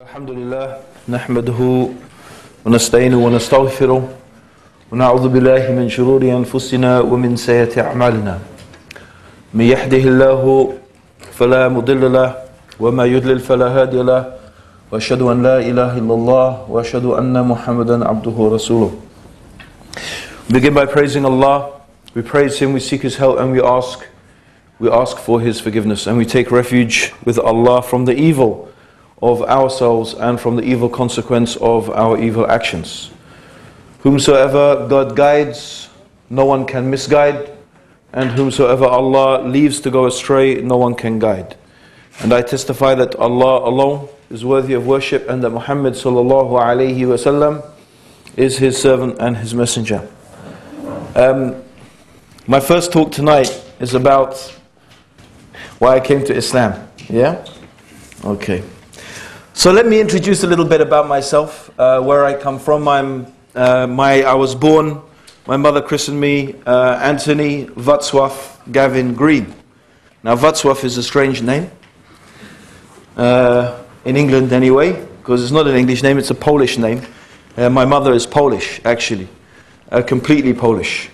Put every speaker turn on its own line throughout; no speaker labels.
الحمد لله نحمده ونستعينه ونستغفره ونعوذ بالله من شرور أنفسنا ومن سيئات أعمالنا من يهده الله فلا مضل له وما يضلل فلا هادي له وأشهد أن لا إله إلا الله وأشهد أن محمدا عبده ورسوله. We begin by praising Allah. We praise Him, we seek His help, and we ask for His forgiveness, and we take refuge with Allah from the evil of ourselves and from the evil consequence of our evil actions. Whomsoever God guides, no one can misguide, and whomsoever Allah leaves to go astray, no one can guide. And I testify that Allah alone is worthy of worship, and that Muhammad sallallahu alayhi wasallam is His servant and His messenger. My first talk tonight is about why I came to Islam. Yeah? Okay. So let me introduce a little bit about myself, where I come from. I was born, my mother christened me Anthony Václav Gavin Green. Now Václav is a strange name, in England anyway, because it's not an English name, it's a Polish name. My mother is Polish, actually, completely Polish.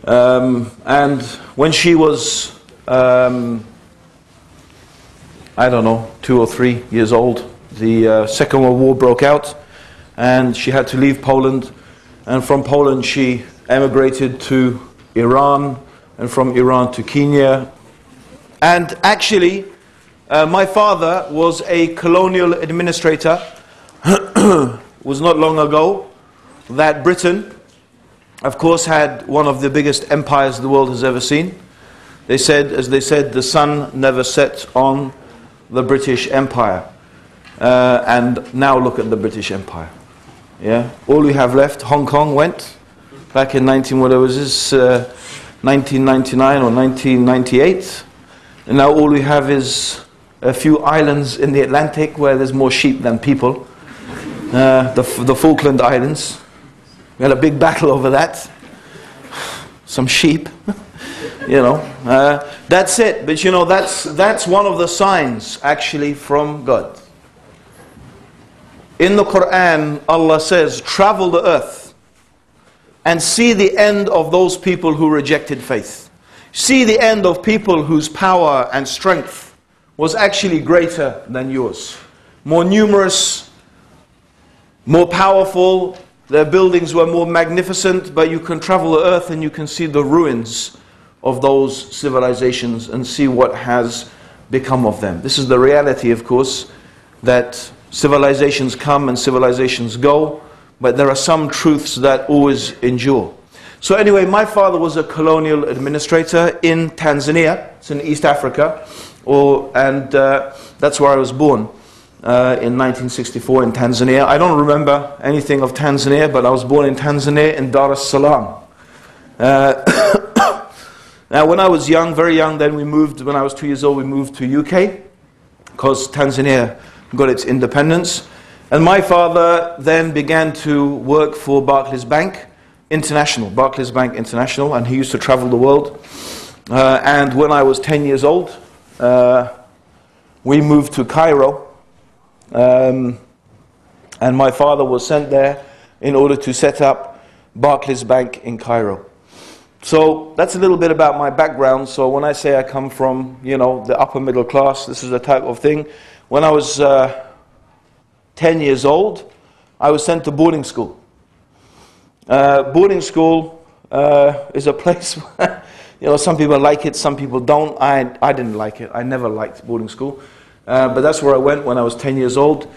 And when she was, I don't know, 2 or 3 years old, the Second World War broke out, and she had to leave Poland, and from Poland she emigrated to Iran, and from Iran to Kenya. And actually, my father was a colonial administrator. It was not long ago that Britain, of course, had one of the biggest empires the world has ever seen. They said, as they said, the sun never set on the British Empire. And now look at the British Empire. Yeah, all we have left, Hong Kong went back in 1999 or 1998, and now all we have is a few islands in the Atlantic where there's more sheep than people. The Falkland Islands. We had a big battle over that. Some sheep. You know, that's it. But you know, that's one of the signs actually from God. In the Quran, Allah says, travel the earth and see the end of those people who rejected faith. See the end of people whose power and strength was actually greater than yours. More numerous, more powerful, their buildings were more magnificent, but you can travel the earth and you can see the ruins of those civilizations and see what has become of them. This is the reality, of course, that civilizations come and civilizations go, but there are some truths that always endure. So anyway, my father was a colonial administrator in Tanzania. It's in East Africa, and that's where I was born in 1964 in Tanzania. I don't remember anything of Tanzania, but I was born in Tanzania in Dar es Salaam. Now when I was young, very young, then we moved, when I was 2 years old, we moved to UK, because Tanzania got its independence. And my father then began to work for Barclays Bank International, and he used to travel the world. And when I was 10 years old, we moved to Cairo, and my father was sent there in order to set up Barclays Bank in Cairo. So that's a little bit about my background. So when I say I come from, you know, the upper middle class, this is the type of thing. When I was 10 years old, I was sent to boarding school. Boarding school is a place where, you know, some people like it, some people don't. I didn't like it. I never liked boarding school. But that's where I went when I was 10 years old.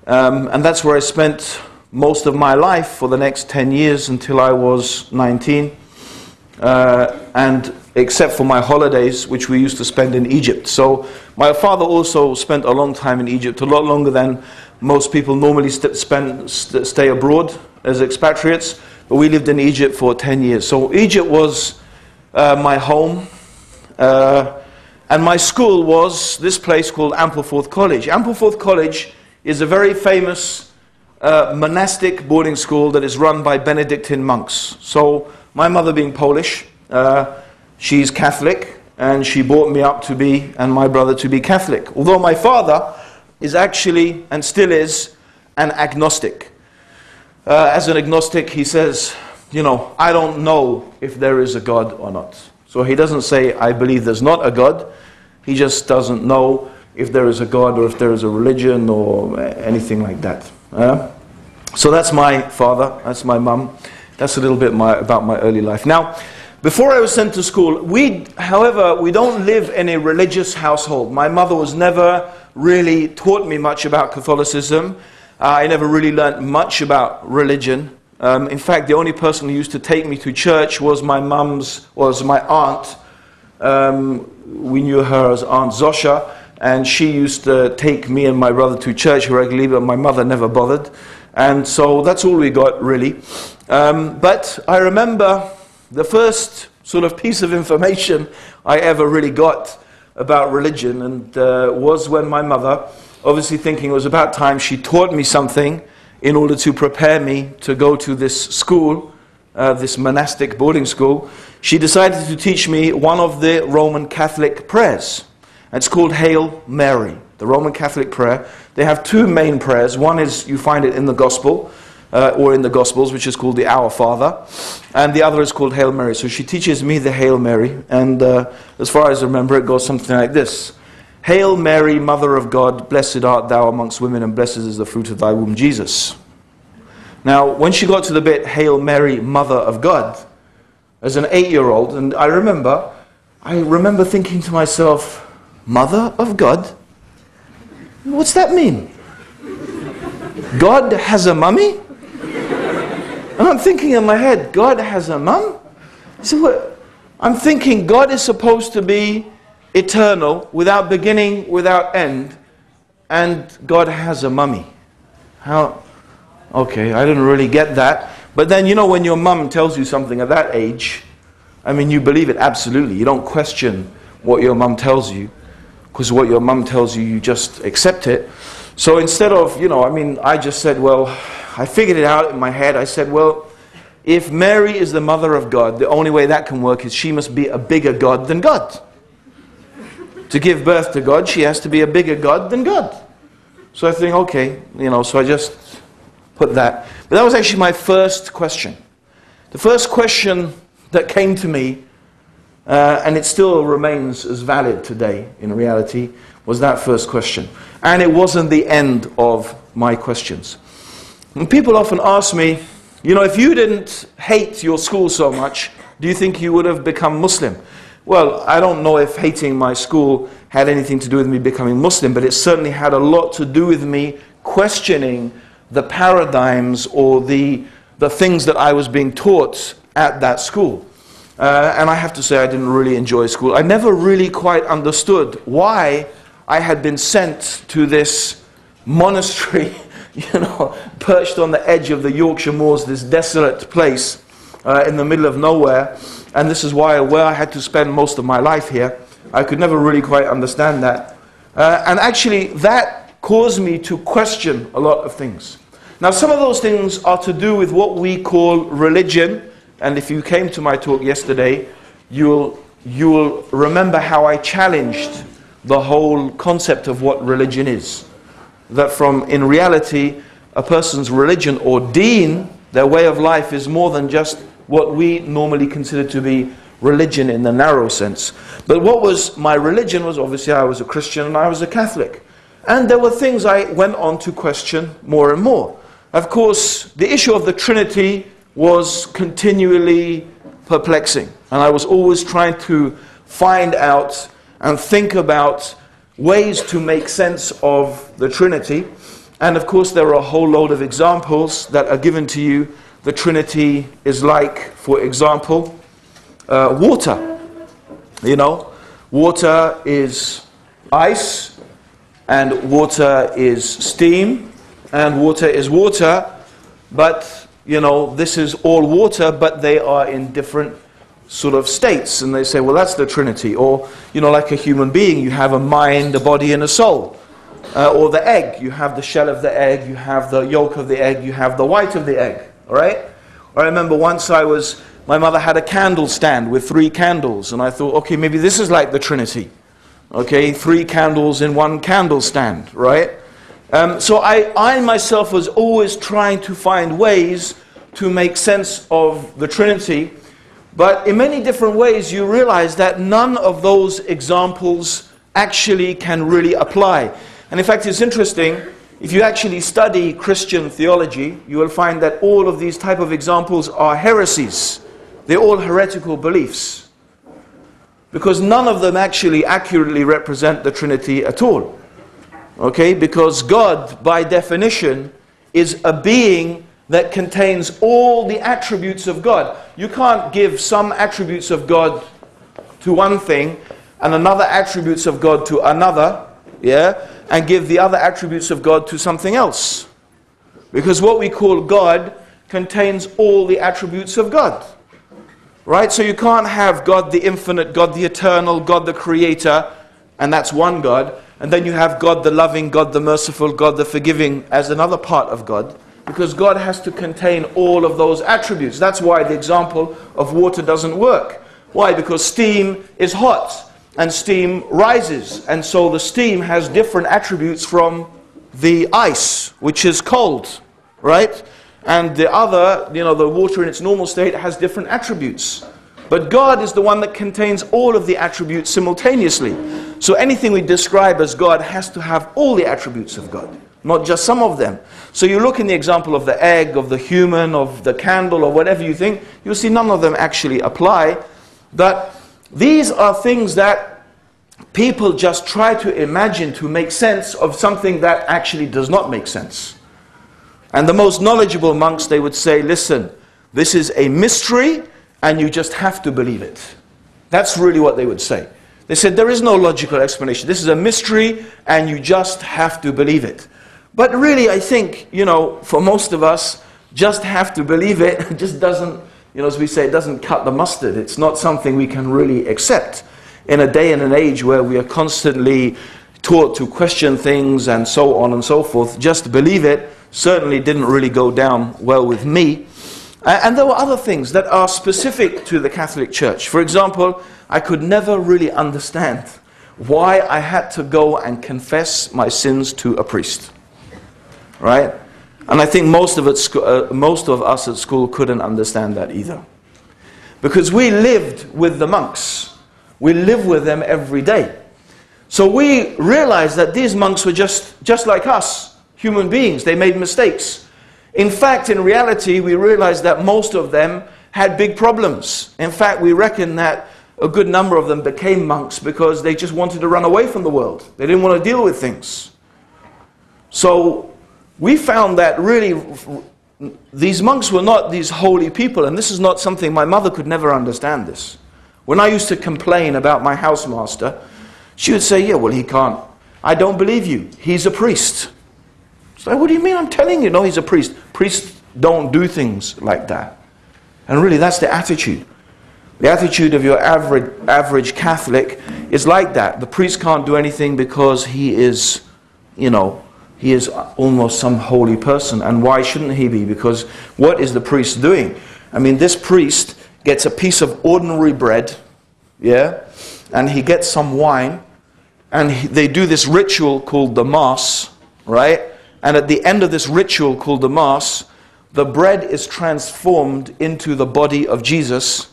And that's where I spent most of my life for the next 10 years until I was 19. And except for my holidays, which we used to spend in Egypt. So my father also spent a long time in Egypt, a lot longer than most people normally stay abroad as expatriates. But we lived in Egypt for 10 years. So Egypt was my home. And my school was this place called Ampleforth College. Ampleforth College is a very famous monastic boarding school that is run by Benedictine monks. So my mother being Polish, she's Catholic, and she brought me up to be, and my brother to be Catholic. Although my father is actually, and still is, an agnostic. As an agnostic, he says, I don't know if there is a God or not. So he doesn't say, I believe there's not a God. He just doesn't know if there is a God or if there is a religion or anything like that. So that's my father, that's my mum. That's a little bit about my early life. Now, before I was sent to school, however, we don't live in a religious household. My mother was never really taught me much about Catholicism. I never really learned much about religion. In fact, the only person who used to take me to church was my aunt. We knew her as Aunt Zosha, and she used to take me and my brother to church regularly, but my mother never bothered. And so that's all we got, really. But I remember the first sort of piece of information I ever really got about religion, and was when my mother, obviously thinking it was about time she taught me something in order to prepare me to go to this school, this monastic boarding school, she decided to teach me one of the Roman Catholic prayers. It's called Hail Mary, the Roman Catholic prayer. They have two main prayers. One is, you find it in the Gospel, or in the Gospels, which is called the Our Father, and the other is called Hail Mary. So she teaches me the Hail Mary, and as far as I remember, it goes something like this. Hail Mary, Mother of God, blessed art thou amongst women, and blessed is the fruit of thy womb, Jesus. Now, when she got to the bit, Hail Mary, Mother of God, as an 8-year-old, and I remember thinking to myself, Mother of God? What's that mean? God has a mummy? And I'm thinking in my head, God has a mum? So what? I'm thinking God is supposed to be eternal, without beginning, without end, and God has a mummy. How? Okay, I didn't really get that. But then, when your mum tells you something at that age, you believe it absolutely. You don't question what your mum tells you, because what your mum tells you, you just accept it. So instead of, I just said, I figured it out in my head. I said, if Mary is the mother of God, the only way that can work is she must be a bigger God than God. To give birth to God, she has to be a bigger God than God. So I think, okay, so I just put that. But that was actually my first question. The first question that came to me, and it still remains as valid today in reality, was that first question. And it wasn't the end of my questions. And people often ask me, if you didn't hate your school so much, do you think you would have become Muslim? Well, I don't know if hating my school had anything to do with me becoming Muslim, but it certainly had a lot to do with me questioning the paradigms or the things that I was being taught at that school. And I have to say I didn't really enjoy school. I never really quite understood why I had been sent to this monastery, perched on the edge of the Yorkshire Moors, this desolate place in the middle of nowhere. And this is where I had to spend most of my life here. I could never really quite understand that. And actually, that caused me to question a lot of things. Now, some of those things are to do with what we call religion. And if you came to my talk yesterday, you'll remember how I challenged the whole concept of what religion is. That in reality, a person's religion or deen, their way of life, is more than just what we normally consider to be religion in the narrow sense. But what was my religion was, obviously, I was a Christian and I was a Catholic. And there were things I went on to question more and more. Of course, the issue of the Trinity was continually perplexing. And I was always trying to find out and think about ways to make sense of the Trinity. And of course, there are a whole load of examples that are given to you. The Trinity is like, for example, water. Water is ice, and water is steam, and water is water, but, this is all water, but they are in different sort of states. And they say, well, that's the Trinity. Or, like a human being, you have a mind, a body, and a soul. Or the egg, you have the shell of the egg, you have the yolk of the egg, you have the white of the egg. All right? I remember once my mother had a candle stand with 3 candles, and I thought, okay, maybe this is like the Trinity. Okay, 3 candles in one candle stand, right? So I myself was always trying to find ways to make sense of the Trinity. But in many different ways, you realize that none of those examples actually can really apply. And in fact, it's interesting, if you actually study Christian theology, you will find that all of these type of examples are heresies. They're all heretical beliefs. Because none of them actually accurately represent the Trinity at all. Okay? Because God, by definition, is a being that contains all the attributes of God. You can't give some attributes of God to one thing and another attributes of God to another, yeah, and give the other attributes of God to something else. Because what we call God contains all the attributes of God. Right? So you can't have God the infinite, God the eternal, God the creator, and that's one God. And then you have God the loving, God the merciful, God the forgiving as another part of God. Because God has to contain all of those attributes. That's why the example of water doesn't work. Why? Because steam is hot and steam rises. And so the steam has different attributes from the ice, which is cold. Right? And the other, the water in its normal state has different attributes. But God is the one that contains all of the attributes simultaneously. So anything we describe as God has to have all the attributes of God, not just some of them. So you look in the example of the egg, of the human, of the candle, or whatever you think, you'll see none of them actually apply. But these are things that people just try to imagine to make sense of something that actually does not make sense. And the most knowledgeable monks, they would say, listen, this is a mystery and you just have to believe it. That's really what they would say. They said there is no logical explanation. This is a mystery and you just have to believe it. But really, I think, for most of us, just have to believe it just doesn't, as we say, it doesn't cut the mustard. It's not something we can really accept in a day and an age where we are constantly taught to question things and so on and so forth. Just believe it certainly didn't really go down well with me. And there were other things that are specific to the Catholic Church. For example, I could never really understand why I had to go and confess my sins to a priest. Right? And I think most of us at school couldn't understand that either. Because we lived with the monks. We lived with them every day. So we realized that these monks were just like us, human beings. They made mistakes. In fact, in reality, we realized that most of them had big problems. In fact, we reckon that a good number of them became monks because they just wanted to run away from the world. They didn't want to deal with things. So we found that really these monks were not these holy people, and this is not something my mother could never understand this. When I used to complain about my housemaster, she would say, yeah, well, he can't. I don't believe you. He's a priest. So what do you mean? I'm telling you, no, he's a priest. Priests don't do things like that. And really, that's the attitude. The attitude of your average Catholic is like that. The priest can't do anything because he is, he is almost some holy person. And why shouldn't he be? Because what is the priest doing? I mean, this priest gets a piece of ordinary bread, yeah, and he gets some wine, and they do this ritual called the Mass, right? And at the end of this ritual called the Mass, the bread is transformed into the body of Jesus,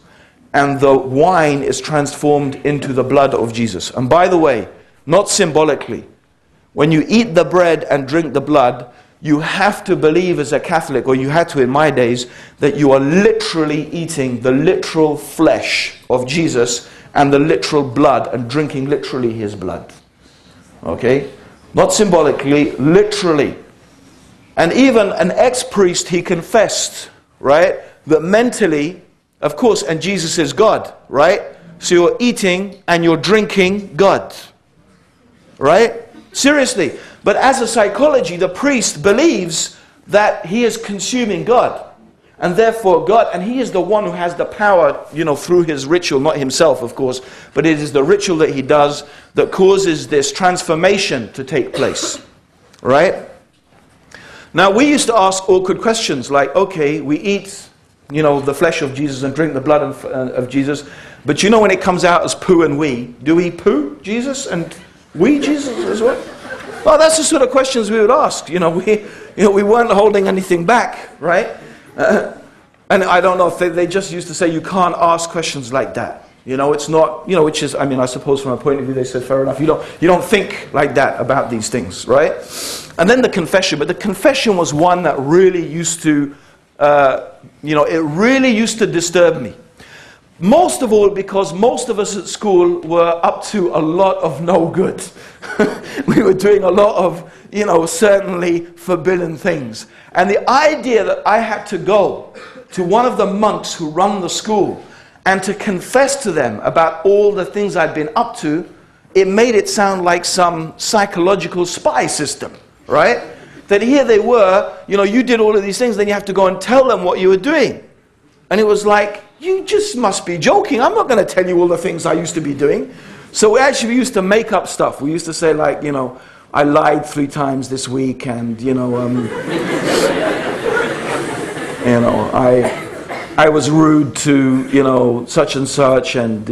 and the wine is transformed into the blood of Jesus. And by the way, not symbolically, when you eat the bread and drink the blood, you have to believe as a Catholic, or you had to in my days, that you are literally eating the literal flesh of Jesus and the literal blood and drinking literally his blood. Okay? Not symbolically, literally. And even an ex-priest, he confessed, right, that mentally, of course, and Jesus is God, right? So you're eating and you're drinking God. Right? Seriously. But as a psychology, the priest believes that he is consuming God. And therefore God, and he is the one who has the power, through his ritual, not himself, of course, but it is the ritual that he does that causes this transformation to take place. Right? Now, we used to ask awkward questions like, okay, we eat, the flesh of Jesus and drink the blood of Jesus, but when it comes out as poo and wee, do we poo Jesus and wee Jesus as well? Well, that's the sort of questions we would ask. We weren't holding anything back, right? And I don't know if they just used to say you can't ask questions like that. It's not, which is, I suppose from a point of view they said fair enough. You don't think like that about these things, right? And then the confession. But the confession was one that really used to, it really used to disturb me. Most of all because most of us at school were up to a lot of no good. We were doing a lot of, certainly forbidden things. And the idea that I had to go to one of the monks who run the school and to confess to them about all the things I'd been up to, it made it sound like some psychological spy system, right? That here they were, you did all of these things, then you have to go and tell them what you were doing. And it was like, you just must be joking. I'm not going to tell you all the things I used to be doing. So we used to make up stuff. We used to say like, I lied 3 times this week, and I was rude to such and such, and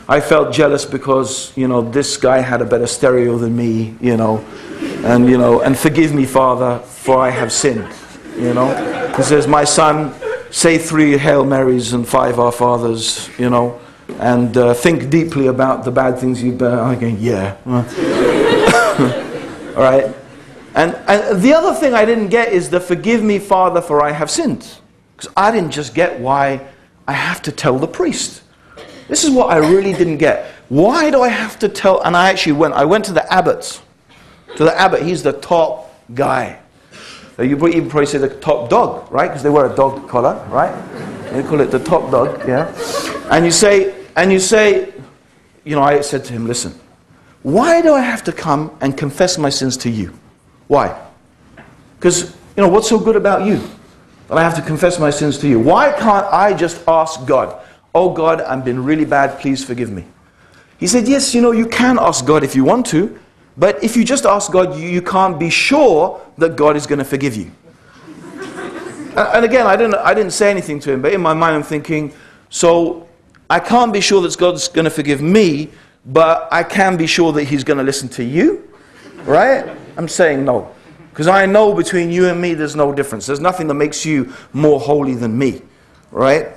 I felt jealous because this guy had a better stereo than me, and forgive me, Father, for I have sinned. He says, my son, say 3 Hail Marys and 5 Our Fathers, and think deeply about the bad things you've done. I'm going, yeah. All right. And the other thing I didn't get is the forgive me, Father, for I have sinned. Because I didn't just get why I have to tell the priest. This is what I really didn't get. Why do I have to tell? And I went to the abbot. To the abbot, he's the top guy. You would even probably say the top dog, right? Because they wear a dog collar, right? They call it the top dog, yeah. And you say, I said to him, listen, why do I have to come and confess my sins to you? Why? Because, what's so good about you that I have to confess my sins to you? Why can't I just ask God, oh God, I've been really bad, please forgive me? He said, yes, you can ask God if you want to, but if you just ask God, you can't be sure that God is going to forgive you. And again, I didn't say anything to him, but in my mind I'm thinking, so I can't be sure that God's going to forgive me, but I can be sure that he's going to listen to you, right? I'm saying no. Because I know between you and me there's no difference. There's nothing that makes you more holy than me, right?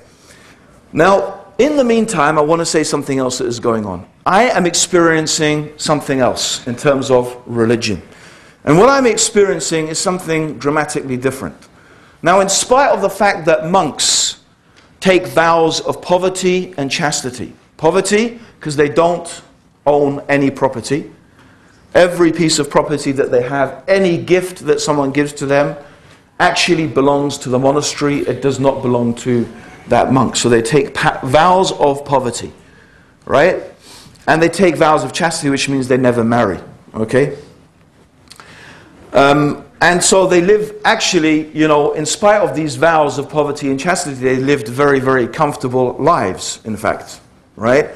Now, in the meantime, I want to say something else that is going on. I am experiencing something else in terms of religion. And what I'm experiencing is something dramatically different. Now, in spite of the fact that monks take vows of poverty and chastity. Poverty, because they don't own any property. Every piece of property that they have, any gift that someone gives to them, actually belongs to the monastery. It does not belong to that monk. So they take vows of poverty, right? And they take vows of chastity, which means they never marry, okay? And so they live, actually, in spite of these vows of poverty and chastity, they lived very, very comfortable lives, in fact, right?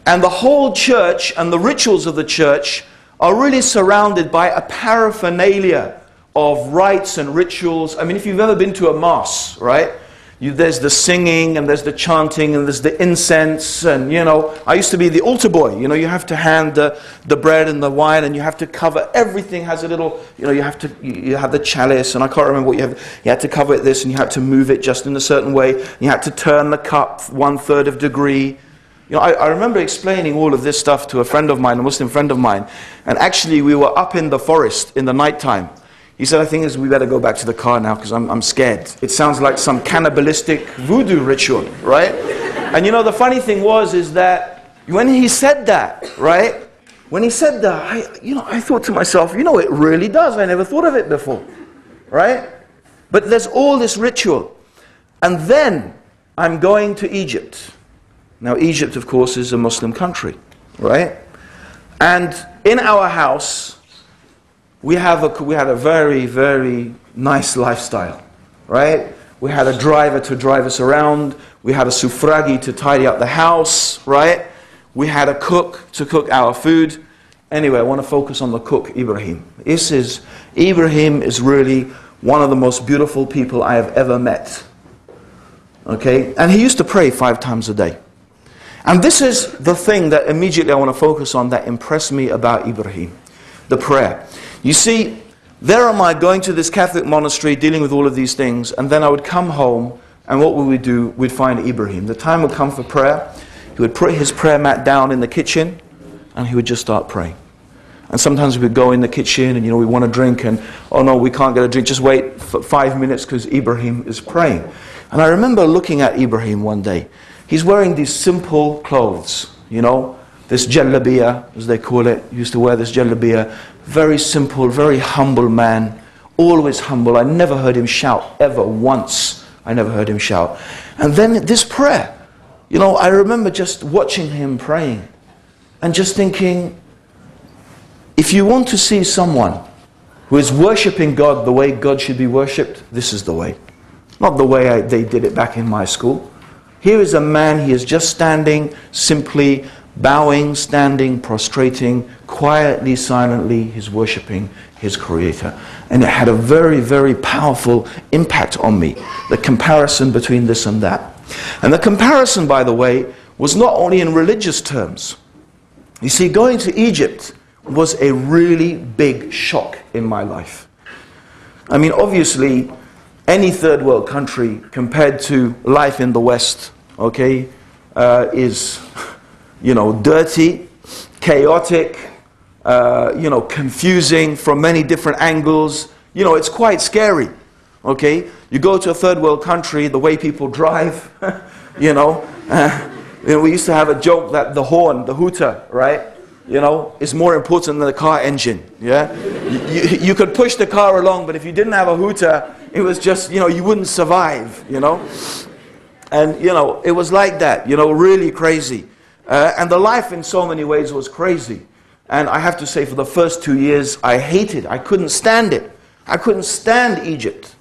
And the whole church and the rituals of the church are really surrounded by a paraphernalia of rites and rituals. I mean, if you've ever been to a mass, right? There's the singing, and there's the chanting, and there's the incense, and I used to be the altar boy. You have to hand the bread and the wine, and you have to cover, everything has a little, you have the chalice, and I can't remember what you had to cover it this, and you had to move it just in a certain way, and you had to turn the cup 1/3 of a degree. I remember explaining all of this stuff to a friend of mine, a Muslim friend of mine, and actually we were up in the forest in the night time. He said, I think we better go back to the car now because I'm scared. It sounds like some cannibalistic voodoo ritual, right? And the funny thing is that when he said that, right? When he said that, I thought to myself, it really does. I never thought of it before, right? But there's all this ritual. And then I'm going to Egypt. Now, Egypt, of course, is a Muslim country, right? And in our house, we had a very, very nice lifestyle, right? We had a driver to drive us around. We had a sufragi to tidy up the house, right? We had a cook to cook our food. Anyway, I want to focus on the cook, Ibrahim. Ibrahim is really one of the most beautiful people I have ever met. Okay? And he used to pray 5 times a day. And this is the thing that immediately I want to focus on that impressed me about Ibrahim. the prayer. You see, there am I going to this Catholic monastery, dealing with all of these things, and then I would come home, and what would we do? We'd find Ibrahim. The time would come for prayer. He would put his prayer mat down in the kitchen, and he would just start praying. And sometimes we'd go in the kitchen, and we want a drink, and oh no, we can't get a drink, just wait for 5 minutes because Ibrahim is praying. And I remember looking at Ibrahim one day. He's wearing these simple clothes, this jallabiya, as they call it. He used to wear this jallabiya. Very simple, very humble man, always humble. I never heard him shout, ever once. I never heard him shout. And then this prayer, I remember just watching him praying and just thinking, if you want to see someone who is worshipping God the way God should be worshipped, this is the way. Not the way they did it back in my school. Here is a man, he is just standing, simply bowing, standing, prostrating, quietly, silently, he's worshipping his Creator. And it had a very, very powerful impact on me, the comparison between this and that. And the comparison, by the way, was not only in religious terms. You see, going to Egypt was a really big shock in my life. I mean, obviously, any third world country compared to life in the West, is, dirty, chaotic, confusing from many different angles. It's quite scary, You go to a third world country, the way people drive, we used to have a joke that the horn, the hooter, right? Is more important than the car engine, yeah? You could push the car along, but if you didn't have a hooter, it was just, you wouldn't survive, And, it was like that, really crazy. And the life in so many ways was crazy. And I have to say, for the first 2 years, I hated it. I couldn't stand it. I couldn't stand Egypt.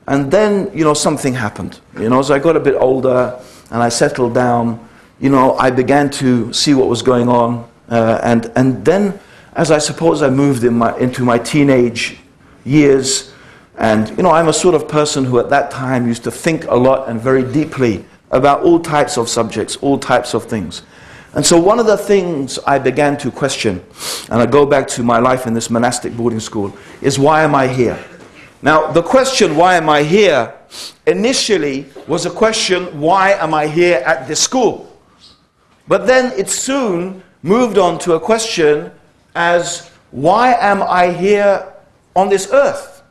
And then, something happened. As I got a bit older and I settled down, I began to see what was going on. And then, as I suppose I moved into my teenage years, and I'm a sort of person who at that time used to think a lot and very deeply about all types of subjects, all types of things. And so one of the things I began to question, and I go back to my life in this monastic boarding school, is why am I here? Now, the question, why am I here, initially was a question, why am I here at this school? But then it soon moved on to a question as, why am I here on this earth?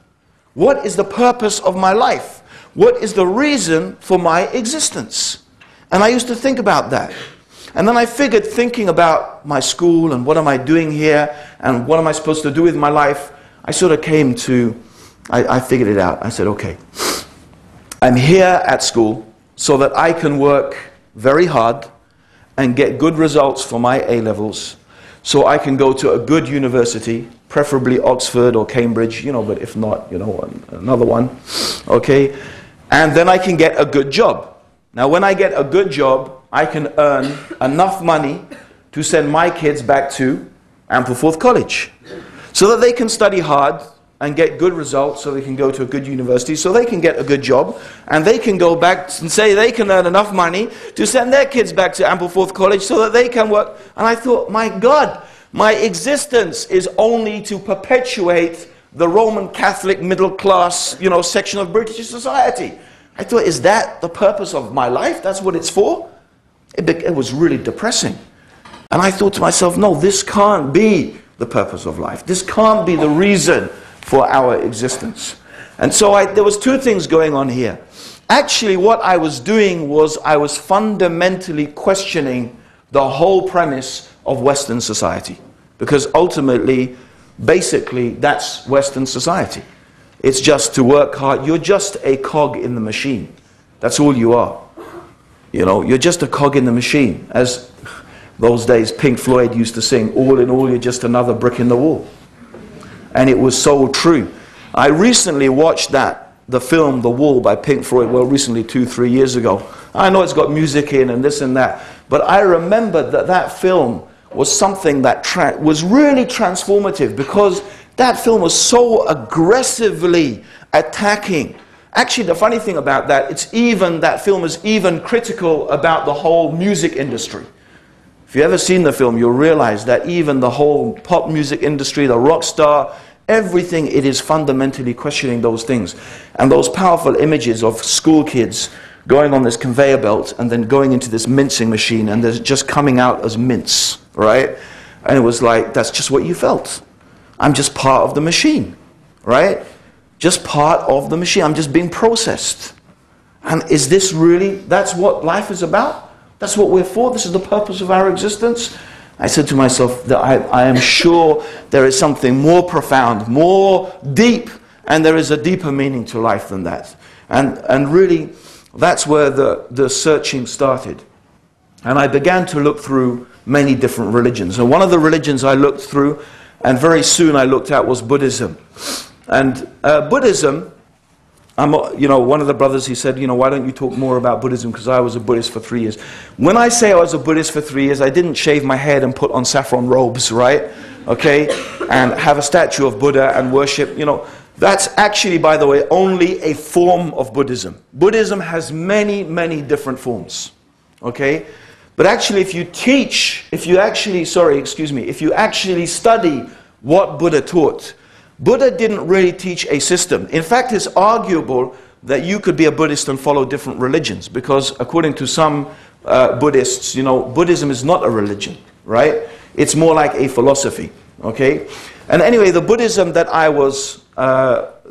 What is the purpose of my life? What is the reason for my existence? And I used to think about that. And then I figured, thinking about my school and what am I doing here and what am I supposed to do with my life, I sort of came to, I figured it out. I said, okay, I'm here at school so that I can work very hard and get good results for my A-levels, so I can go to a good university, preferably Oxford or Cambridge, but if not, another one, and then I can get a good job. Now, when I get a good job, I can earn enough money to send my kids back to Ampleforth College, so that they can study hard and get good results, so they can go to a good university, so they can get a good job, and they can go back and say they can earn enough money to send their kids back to Ampleforth College so that they can work. And I thought, my God, my existence is only to perpetuate the Roman Catholic middle class, section of British society. I thought, is that the purpose of my life? That's what it's for? It was really depressing. And I thought to myself, no, this can't be the purpose of life. This can't be the reason for our existence. And so there was two things going on here. Actually, what I was doing was I was fundamentally questioning the whole premise of Western society. Because ultimately, basically, that's Western society. It's just to work hard. You're just a cog in the machine. That's all you are. You're just a cog in the machine. As those days Pink Floyd used to sing, all in all, you're just another brick in the wall. And it was so true. I recently watched the film The Wall by Pink Floyd, recently 2-3 years ago. I know it's got music in and this and that, but I remember that film was something that was really transformative, because that film was so aggressively attacking. Actually, the funny thing about that film is even critical about the whole music industry. If you've ever seen the film, you'll realize that even the whole pop music industry, the rock star, everything, it is fundamentally questioning those things. And those powerful images of school kids going on this conveyor belt and then going into this mincing machine and they're just coming out as mince, right? And it was like, that's just what you felt. I'm just part of the machine, right? Just part of the machine. I'm just being processed. And is this really, that's what life is about? That's what we're for? This is the purpose of our existence? I said to myself that I am sure there is something more profound, more deep, and there is a deeper meaning to life than that. And really, that's where the searching started. And I began to look through many different religions. And one of the religions I looked through, and very soon I looked at, was Buddhism. And Buddhism, one of the brothers, he said, why don't you talk more about Buddhism, because I was a Buddhist for 3 years. When I say I was a Buddhist for 3 years, I didn't shave my head and put on saffron robes, right? Okay? And have a statue of Buddha and worship, That's actually, by the way, only a form of Buddhism. Buddhism has many, many different forms. Okay? But actually, if you actually study what Buddha taught, Buddha didn't really teach a system. In fact, it's arguable that you could be a Buddhist and follow different religions, because according to some Buddhists, Buddhism is not a religion, right? It's more like a philosophy, okay? And anyway, the Buddhism that I was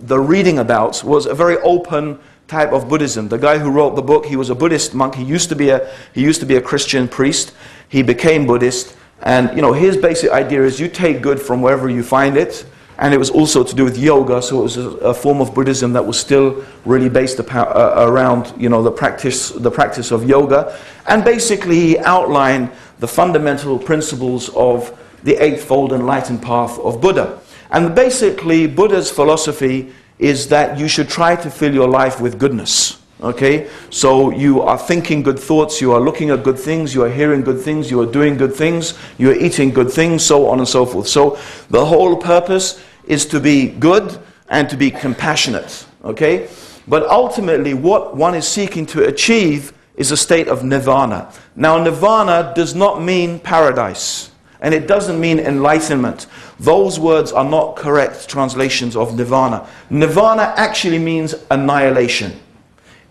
reading about was a very open type of Buddhism. The guy who wrote the book, he was a Buddhist monk. He used to be a Christian priest. He became Buddhist, and his basic idea is you take good from wherever you find it. And it was also to do with yoga, so it was a form of Buddhism that was still really based around the practice of yoga. And basically he outlined the fundamental principles of the Eightfold Enlightened Path of Buddha. And basically Buddha's philosophy is that you should try to fill your life with goodness. Okay? So you are thinking good thoughts, you are looking at good things, you are hearing good things, you are doing good things, you are eating good things, so on and so forth. So the whole purpose is to be good and to be compassionate. Okay? But ultimately what one is seeking to achieve is a state of nirvana. Now nirvana does not mean paradise. And it doesn't mean enlightenment. Those words are not correct translations of nirvana. Nirvana actually means annihilation.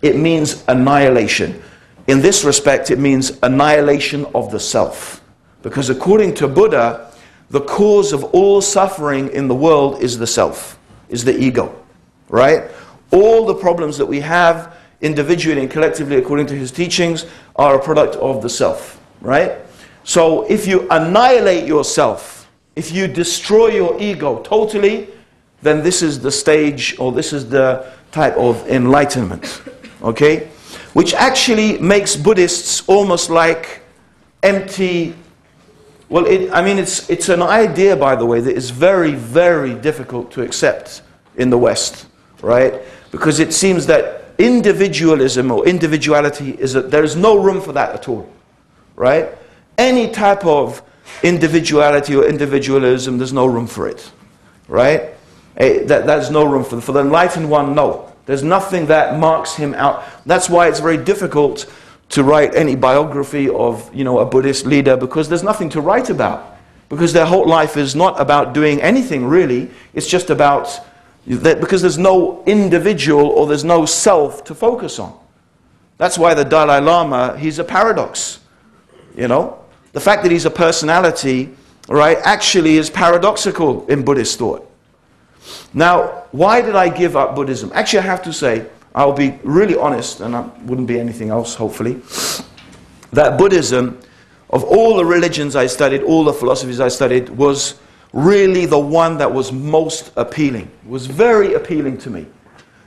It means annihilation. In this respect, it means annihilation of the self. Because according to Buddha, the cause of all suffering in the world is the self, is the ego. Right? All the problems that we have individually and collectively, according to his teachings, are a product of the self. Right? So if you annihilate yourself, if you destroy your ego totally, then this is the stage, or this is the type of enlightenment. Okay? Which actually makes Buddhists almost like empty. Well, it's an idea, by the way, that is very, very difficult to accept in the West, right? Because it seems that individualism or individuality there is no room for that at all, right? Any type of individuality or individualism, there's no room for it, right? There's no room for the enlightened one. No. There's nothing that marks him out. That's why it's very difficult to write any biography of, a Buddhist leader, because there's nothing to write about. Because their whole life is not about doing anything really. It's just about, because there's no individual or there's no self to focus on. That's why the Dalai Lama, he's a paradox. The fact that he's a personality, right, actually is paradoxical in Buddhist thought. Now, why did I give up Buddhism? Actually, I have to say, I'll be really honest, and I wouldn't be anything else, hopefully, that Buddhism, of all the religions I studied, all the philosophies I studied, was really the one that was most appealing. It was very appealing to me.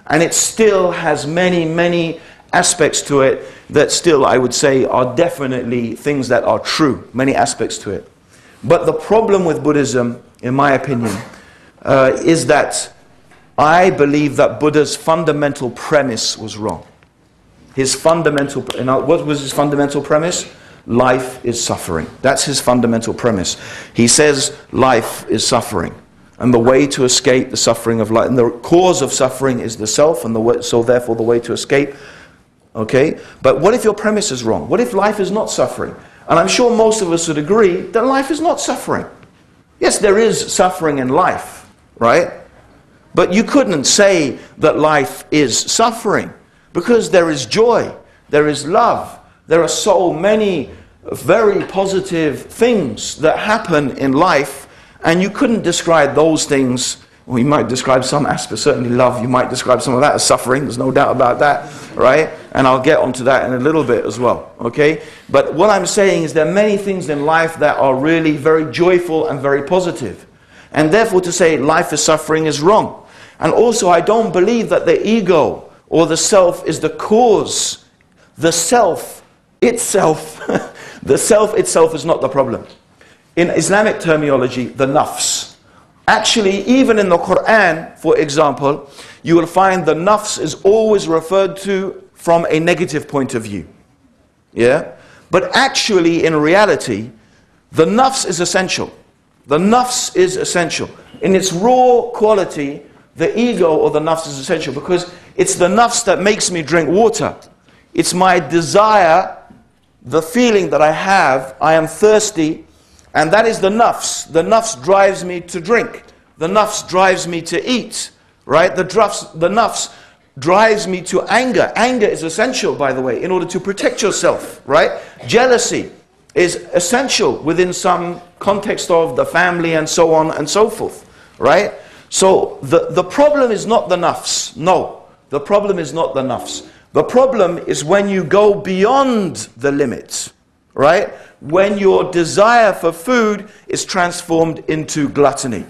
And it still has many, many aspects to it that still, I would say, are definitely things that are true. Many aspects to it. But the problem with Buddhism, in my opinion, is that I believe that Buddha's fundamental premise was wrong. What was his fundamental premise? Life is suffering. That's his fundamental premise. He says life is suffering. And the way to escape the suffering of life, and the cause of suffering is the self, and so therefore the way to escape. Okay? But what if your premise is wrong? What if life is not suffering? And I'm sure most of us would agree that life is not suffering. Yes, there is suffering in life, right? But you couldn't say that life is suffering, because there is joy, there is love, there are so many very positive things that happen in life, and you couldn't describe those things. Well, you might describe some aspects, certainly love, you might describe some of that as suffering, there's no doubt about that, right? And I'll get onto that in a little bit as well, okay? But what I'm saying is there are many things in life that are really very joyful and very positive. And therefore to say life is suffering is wrong. And also I don't believe that the ego or the self is the cause. The self itself, the self itself is not the problem. In Islamic terminology, the nafs. Actually, even in the Quran, for example, you will find the nafs is always referred to from a negative point of view. Yeah? But actually, in reality, the nafs is essential. The nafs is essential. In its raw quality, the ego or the nafs is essential because it's the nafs that makes me drink water. It's my desire, the feeling that I have, I am thirsty, and that is the nafs. The nafs drives me to drink. The nafs drives me to eat. Right? The nafs drives me to anger. Anger is essential, by the way, in order to protect yourself. Right? Jealousy is essential within some context of the family and so on and so forth. Right? So the problem is not the nafs. No. The problem is not the nafs. The problem is when you go beyond the limits. Right? When your desire for food is transformed into gluttony.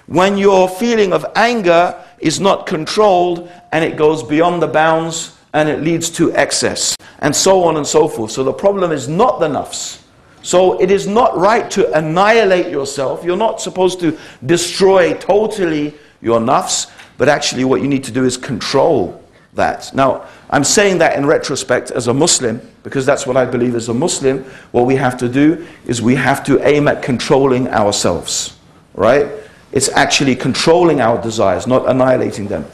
When your feeling of anger is not controlled and it goes beyond the bounds and it leads to excess. And so on and so forth. So the problem is not the nafs. So it is not right to annihilate yourself. You're not supposed to destroy totally your nafs. But actually what you need to do is control that. Now, I'm saying that in retrospect as a Muslim, because that's what I believe as a Muslim. What we have to do is we have to aim at controlling ourselves, right? It's actually controlling our desires, not annihilating them.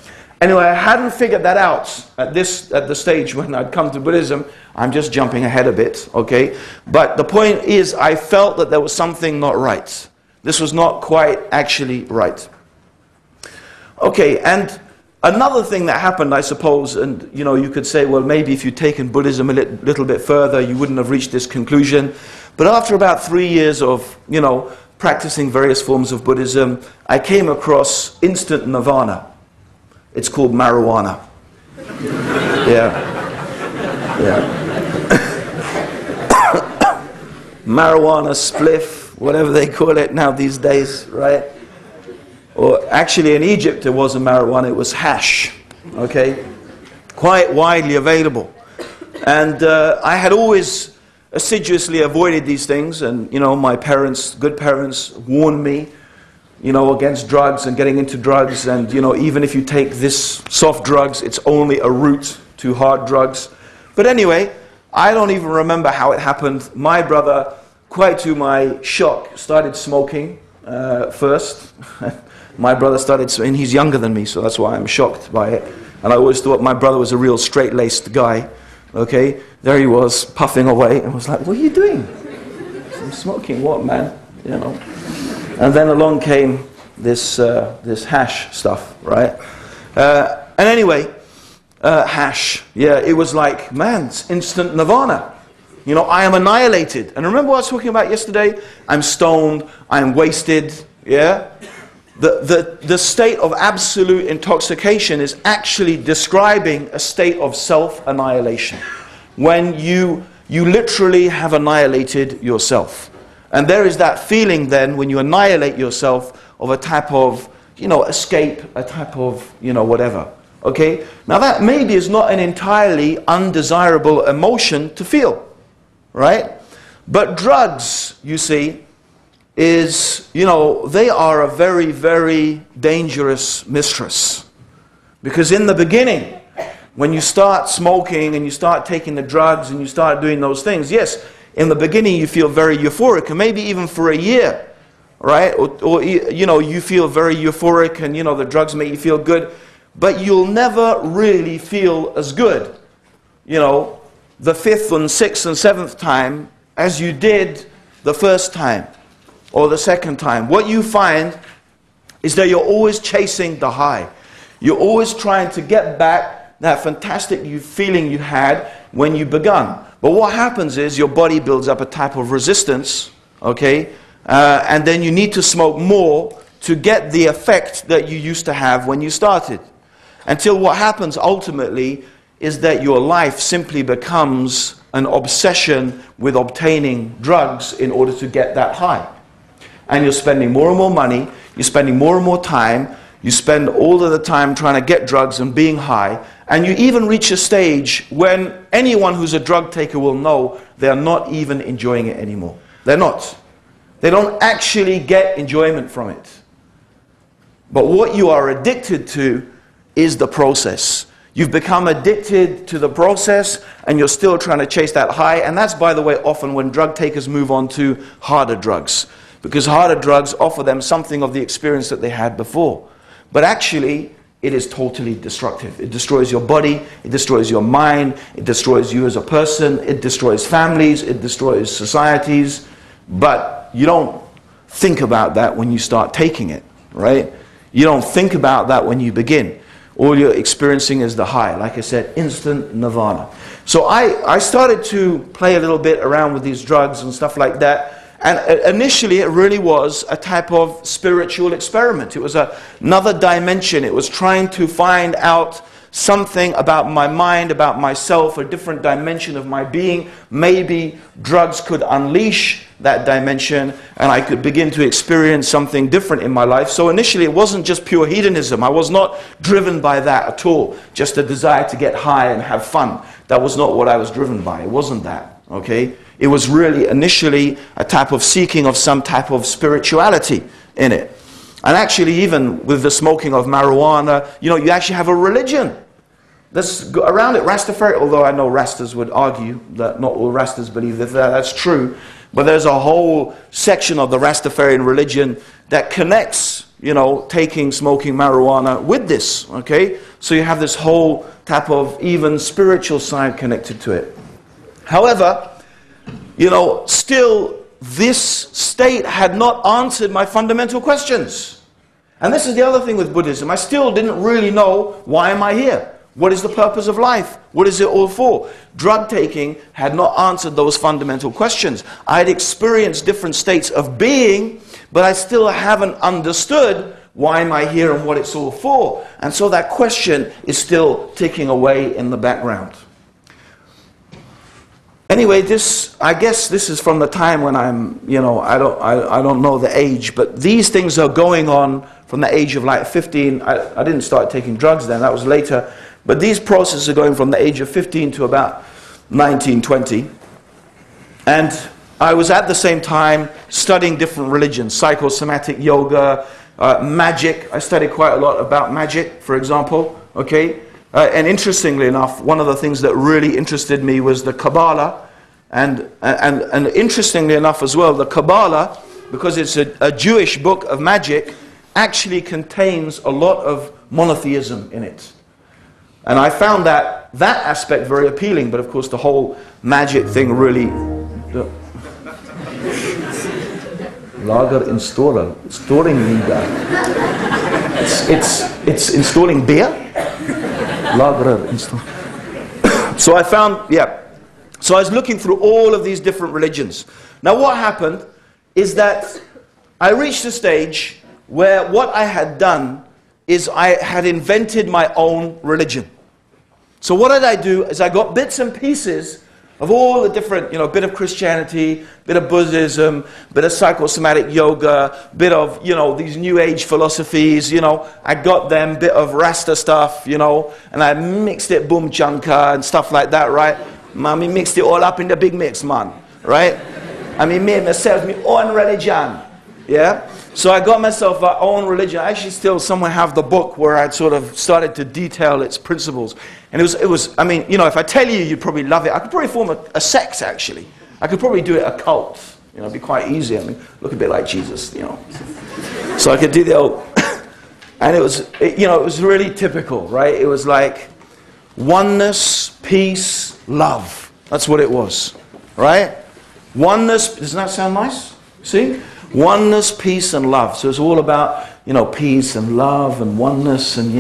Anyway, I hadn't figured that out at the stage when I'd come to Buddhism. I'm just jumping ahead a bit, okay? But the point is, I felt that there was something not right. This was not quite actually right. Okay, and another thing that happened, I suppose, and you know, you could say, well, maybe if you'd taken Buddhism a little bit further, you wouldn't have reached this conclusion. But after about 3 years of, you know, practicing various forms of Buddhism, I came across instant nirvana. It's called marijuana. Yeah. Yeah. Marijuana, spliff, whatever they call it now these days, right? Or actually in Egypt it wasn't marijuana, it was hash, okay? Quite widely available. And I had always assiduously avoided these things, and you know, my parents, good parents, warned me, you know, against drugs and getting into drugs, and you know, even if you take this soft drugs, it's only a route to hard drugs. But anyway, I don't even remember how it happened. My brother, quite to my shock, started smoking first. My brother started, and he's younger than me, so that's why I'm shocked by it. And I always thought my brother was a real straight-laced guy. Okay, there he was, puffing away, and was like, "What are you doing?" "I'm smoking." "What, man?" You know. And then along came this hash stuff, right? And anyway, hash, yeah, it was like, man, it's instant nirvana. You know, I am annihilated. And remember what I was talking about yesterday? I'm stoned, I'm wasted, yeah? The state of absolute intoxication is actually describing a state of self-annihilation. When you literally have annihilated yourself. And there is that feeling then, when you annihilate yourself, of a type of, you know, escape, a type of, you know, whatever. Okay? Now that maybe is not an entirely undesirable emotion to feel. Right? But drugs, you see, is, you know, they are a very, very dangerous mistress. Because in the beginning, when you start smoking and you start taking the drugs and you start doing those things, yes, in the beginning you feel very euphoric, and maybe even for a year, right? Or you know, you feel very euphoric and, you know, the drugs make you feel good, but you'll never really feel as good. You know, the 5th and 6th and 7th time, as you did the first time or the second time. What you find is that you're always chasing the high. You're always trying to get back that fantastic feeling you had when you begun. But what happens is your body builds up a type of resistance, okay? And then you need to smoke more to get the effect that you used to have when you started. Until what happens ultimately is that your life simply becomes an obsession with obtaining drugs in order to get that high. And you're spending more and more money, you're spending more and more time, you spend all of the time trying to get drugs and being high, and you even reach a stage when anyone who's a drug taker will know they're not even enjoying it anymore. They're not. They don't actually get enjoyment from it. But what you are addicted to is the process. You've become addicted to the process and you're still trying to chase that high. And that's, by the way, often when drug takers move on to harder drugs. Because harder drugs offer them something of the experience that they had before. But actually, it is totally destructive. It destroys your body, it destroys your mind, it destroys you as a person, it destroys families, it destroys societies. But you don't think about that when you start taking it, right? You don't think about that when you begin. All you're experiencing is the high. Like I said, instant nirvana. So I started to play a little bit around with these drugs and stuff like that. And initially it really was a type of spiritual experiment. It was another dimension. It was trying to find out something about my mind, about myself, a different dimension of my being. Maybe drugs could unleash that dimension and I could begin to experience something different in my life. So initially it wasn't just pure hedonism. I was not driven by that at all. Just a desire to get high and have fun. That was not what I was driven by. It wasn't that, okay? It was really initially a type of seeking of some type of spirituality in it. And actually even with the smoking of marijuana, you know, you actually have a religion that's around it. Rastafari, although I know Rastas would argue that not all Rastas believe that that's true. But there's a whole section of the Rastafarian religion that connects, you know, smoking marijuana with this, okay? So you have this whole type of even spiritual side connected to it. However, you know, still this state had not answered my fundamental questions. And this is the other thing with Buddhism. I still didn't really know, why am I here? What is the purpose of life? What is it all for? Drug taking had not answered those fundamental questions. I had experienced different states of being, but I still haven't understood why am I here and what it's all for. And so that question is still ticking away in the background. Anyway, I guess this is from the time when I'm, you know, I don't know the age, but these things are going on from the age of like 15. I didn't start taking drugs then, that was later. But these processes are going from the age of 15 to about 19, 20. And I was at the same time studying different religions, psychosomatic yoga, magic. I studied quite a lot about magic, for example, okay? And interestingly enough, one of the things that really interested me was the Kabbalah. And interestingly enough as well, the Kabbalah, because it's a Jewish book of magic, actually contains a lot of monotheism in it. And I found that aspect very appealing, but of course the whole magic thing really... Lager installer, storing beer. It's installing beer? Lager install. So I found, so I was looking through all of these different religions. Now what happened is that I reached a stage where what I had done is I had invented my own religion. So what did I do is I got bits and pieces of all the different, you know, bit of Christianity, bit of Buddhism, bit of psychosomatic yoga, bit of, you know, these new age philosophies, you know, I got them, bit of Rasta stuff, you know, and I mixed it boom chunka and stuff like that, right? I mixed it all up in the big mix, man, right? I mean, made myself my own religion, yeah? So I got myself my own religion. I actually still somewhere have the book where I'd sort of started to detail its principles. And it was, I mean, you know, if I tell you, you'd probably love it. I could probably form a sect, actually. I could probably do it a cult. You know, it'd be quite easy. I mean, look a bit like Jesus, you know. So I could do the old... And it was, you know, it was really typical, right? It was like oneness, peace, love. That's what it was, right? Oneness, doesn't that sound nice? See? Oneness, peace, and love. So it's all about, peace and love and oneness and,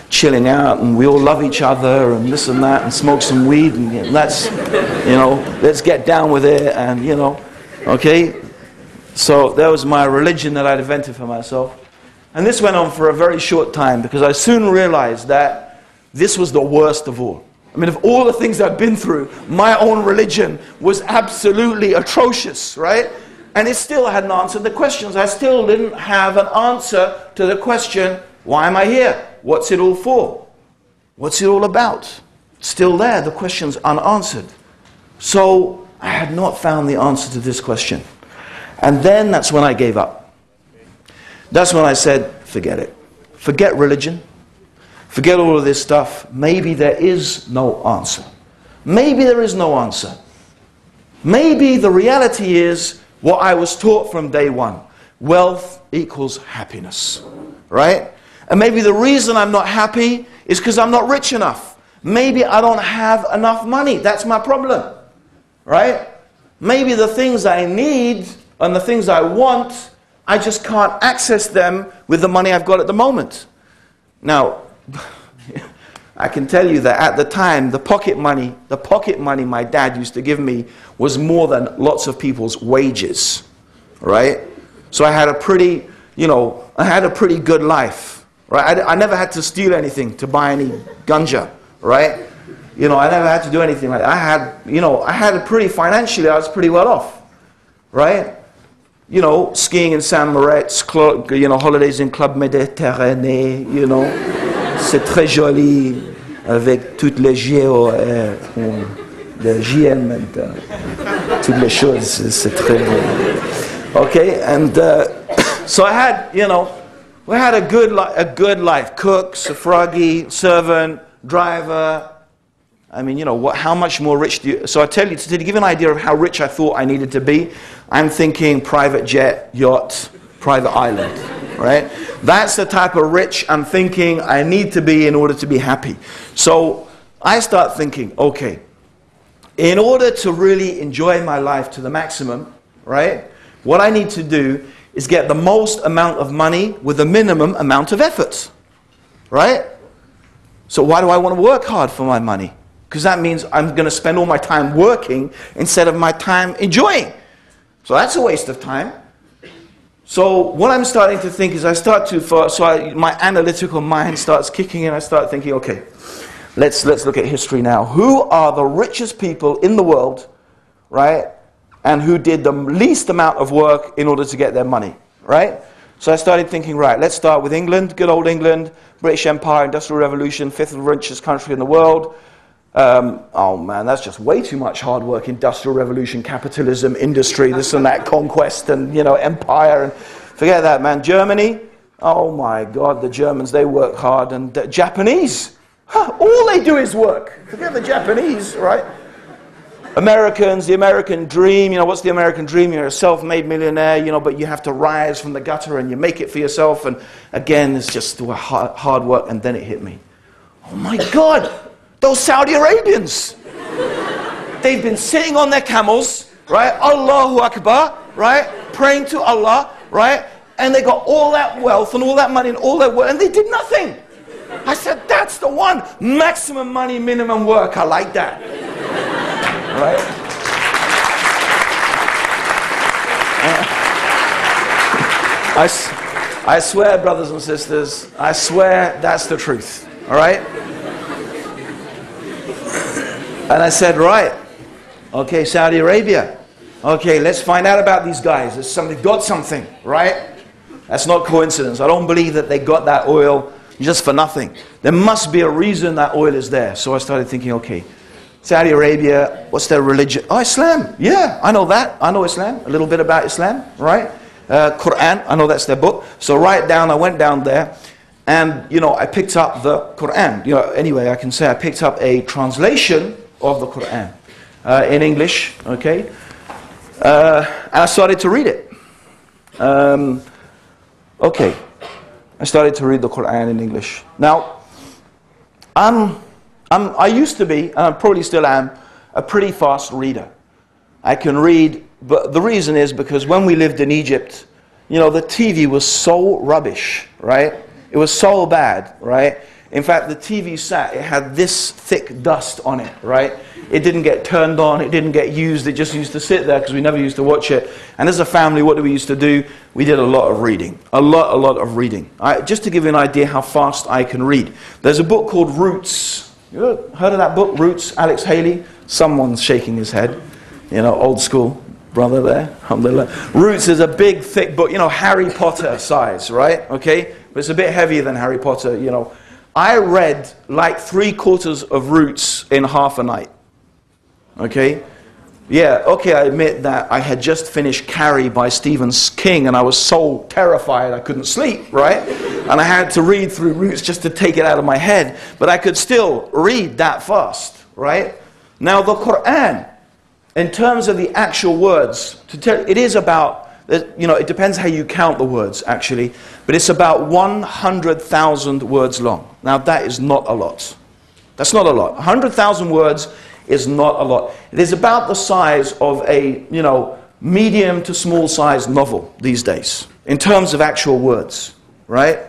chilling out, and we all love each other and this and that, and smoke some weed, and let's get down with it, and, okay? So that was my religion that I'd invented for myself. And this went on for a very short time, because I soon realized that this was the worst of all. I mean, of all the things I'd been through, my own religion was absolutely atrocious, right? And it still hadn't answered the questions. I still didn't have an answer to the question, why am I here? What's it all for? What's it all about? Still there, the question's unanswered. So I had not found the answer to this question. And then that's when I gave up. That's when I said, forget it. Forget religion. Forget all of this stuff. Maybe there is no answer. Maybe there is no answer. Maybe the reality is what I was taught from day one. Wealth equals happiness. Right? And maybe the reason I'm not happy is because I'm not rich enough. Maybe I don't have enough money. That's my problem. Right? Maybe the things I need and the things I want, I just can't access them with the money I've got at the moment. Now, I can tell you that at the time, the pocket money my dad used to give me was more than lots of people's wages, right? So I had a pretty, good life, right? I never had to steal anything to buy any ganja, right? I never had to do anything like that. I had a pretty, financially, I was pretty well off, right? Skiing in Saint Moritz, holidays in Club Méditerranée, c'est très joli, avec toutes les le JM, toutes les choses, c'est très beau. Okay, and so I had, we had a good life. Cook, suffragi, servant, driver. I mean, how much more rich do you... So I tell you, to give you an idea of how rich I thought I needed to be, I'm thinking private jet, yacht, private island, right? That's the type of rich I'm thinking I need to be in order to be happy. So I start thinking, okay, in order to really enjoy my life to the maximum, right, what I need to do is get the most amount of money with the minimum amount of effort, right? So why do I want to work hard for my money? Because that means I'm going to spend all my time working instead of my time enjoying. So that's a waste of time. So what I'm starting to think is my analytical mind starts kicking in. I start thinking, okay, let's look at history now. Who are the richest people in the world, right? And who did the least amount of work in order to get their money, right? So I started thinking, right, let's start with England, good old England, British Empire, Industrial Revolution, 5th richest country in the world. Oh man, that's just way too much hard work. Industrial revolution, capitalism, industry, this and that, conquest and, empire. And forget that, man. Germany, oh my God, the Germans, they work hard. And the Japanese, all they do is work. Forget the Japanese, right? Americans, the American dream, what's the American dream? You're a self-made millionaire, but you have to rise from the gutter and you make it for yourself. And again, it's just hard work. And then it hit me. Oh my God. Those Saudi Arabians, they've been sitting on their camels, right? Allahu Akbar, right? Praying to Allah, right? And they got all that wealth and all that money and all that work, and they did nothing. I said, that's the one. Maximum money, minimum work. I like that. Right? I swear, brothers and sisters, I swear that's the truth. All right? And I said, right, okay, Saudi Arabia. Okay, let's find out about these guys. They got something, right? That's not coincidence. I don't believe that they got that oil just for nothing. There must be a reason that oil is there. So I started thinking, okay, Saudi Arabia, what's their religion? Oh, Islam. Yeah, I know that. I know Islam. A little bit about Islam, right? Quran, I know that's their book. So I went down there. And, I picked up the Quran. Anyway, I can say I picked up a translation of the Quran in English, okay? And I started to read it. Okay, I started to read the Quran in English. Now, I used to be, and I probably still am, a pretty fast reader. I can read But the reason is because when we lived in Egypt, you know, the TV was so rubbish, right? It was so bad, right? In fact, the TV set, it had this thick dust on it, right? It didn't get turned on, it didn't get used, it just used to sit there because we never used to watch it. And as a family, what did we used to do? We did a lot of reading. A lot of reading. Just to give you an idea how fast I can read. There's a book called Roots. You heard of that book, Roots, Alex Haley? Someone's shaking his head. You know, old school brother there. Alhamdulillah. Roots is a big, thick book, you know, Harry Potter size, right? Okay? But it's a bit heavier than Harry Potter, you know. I read like 3/4 of Roots in half a night. Okay? Yeah, okay, I admit that I had just finished Carrie by Stephen King and I was so terrified I couldn't sleep, right? And I had to read through Roots just to take it out of my head. But I could still read that fast, right? Now the Quran, in terms of the actual words, it is about, you know, it depends how you count the words actually, but it's about 100,000 words long. Now that is not a lot. That's not a lot. 100,000 words is not a lot. It is about the size of a, you know, medium to small size novel these days, in terms of actual words, right?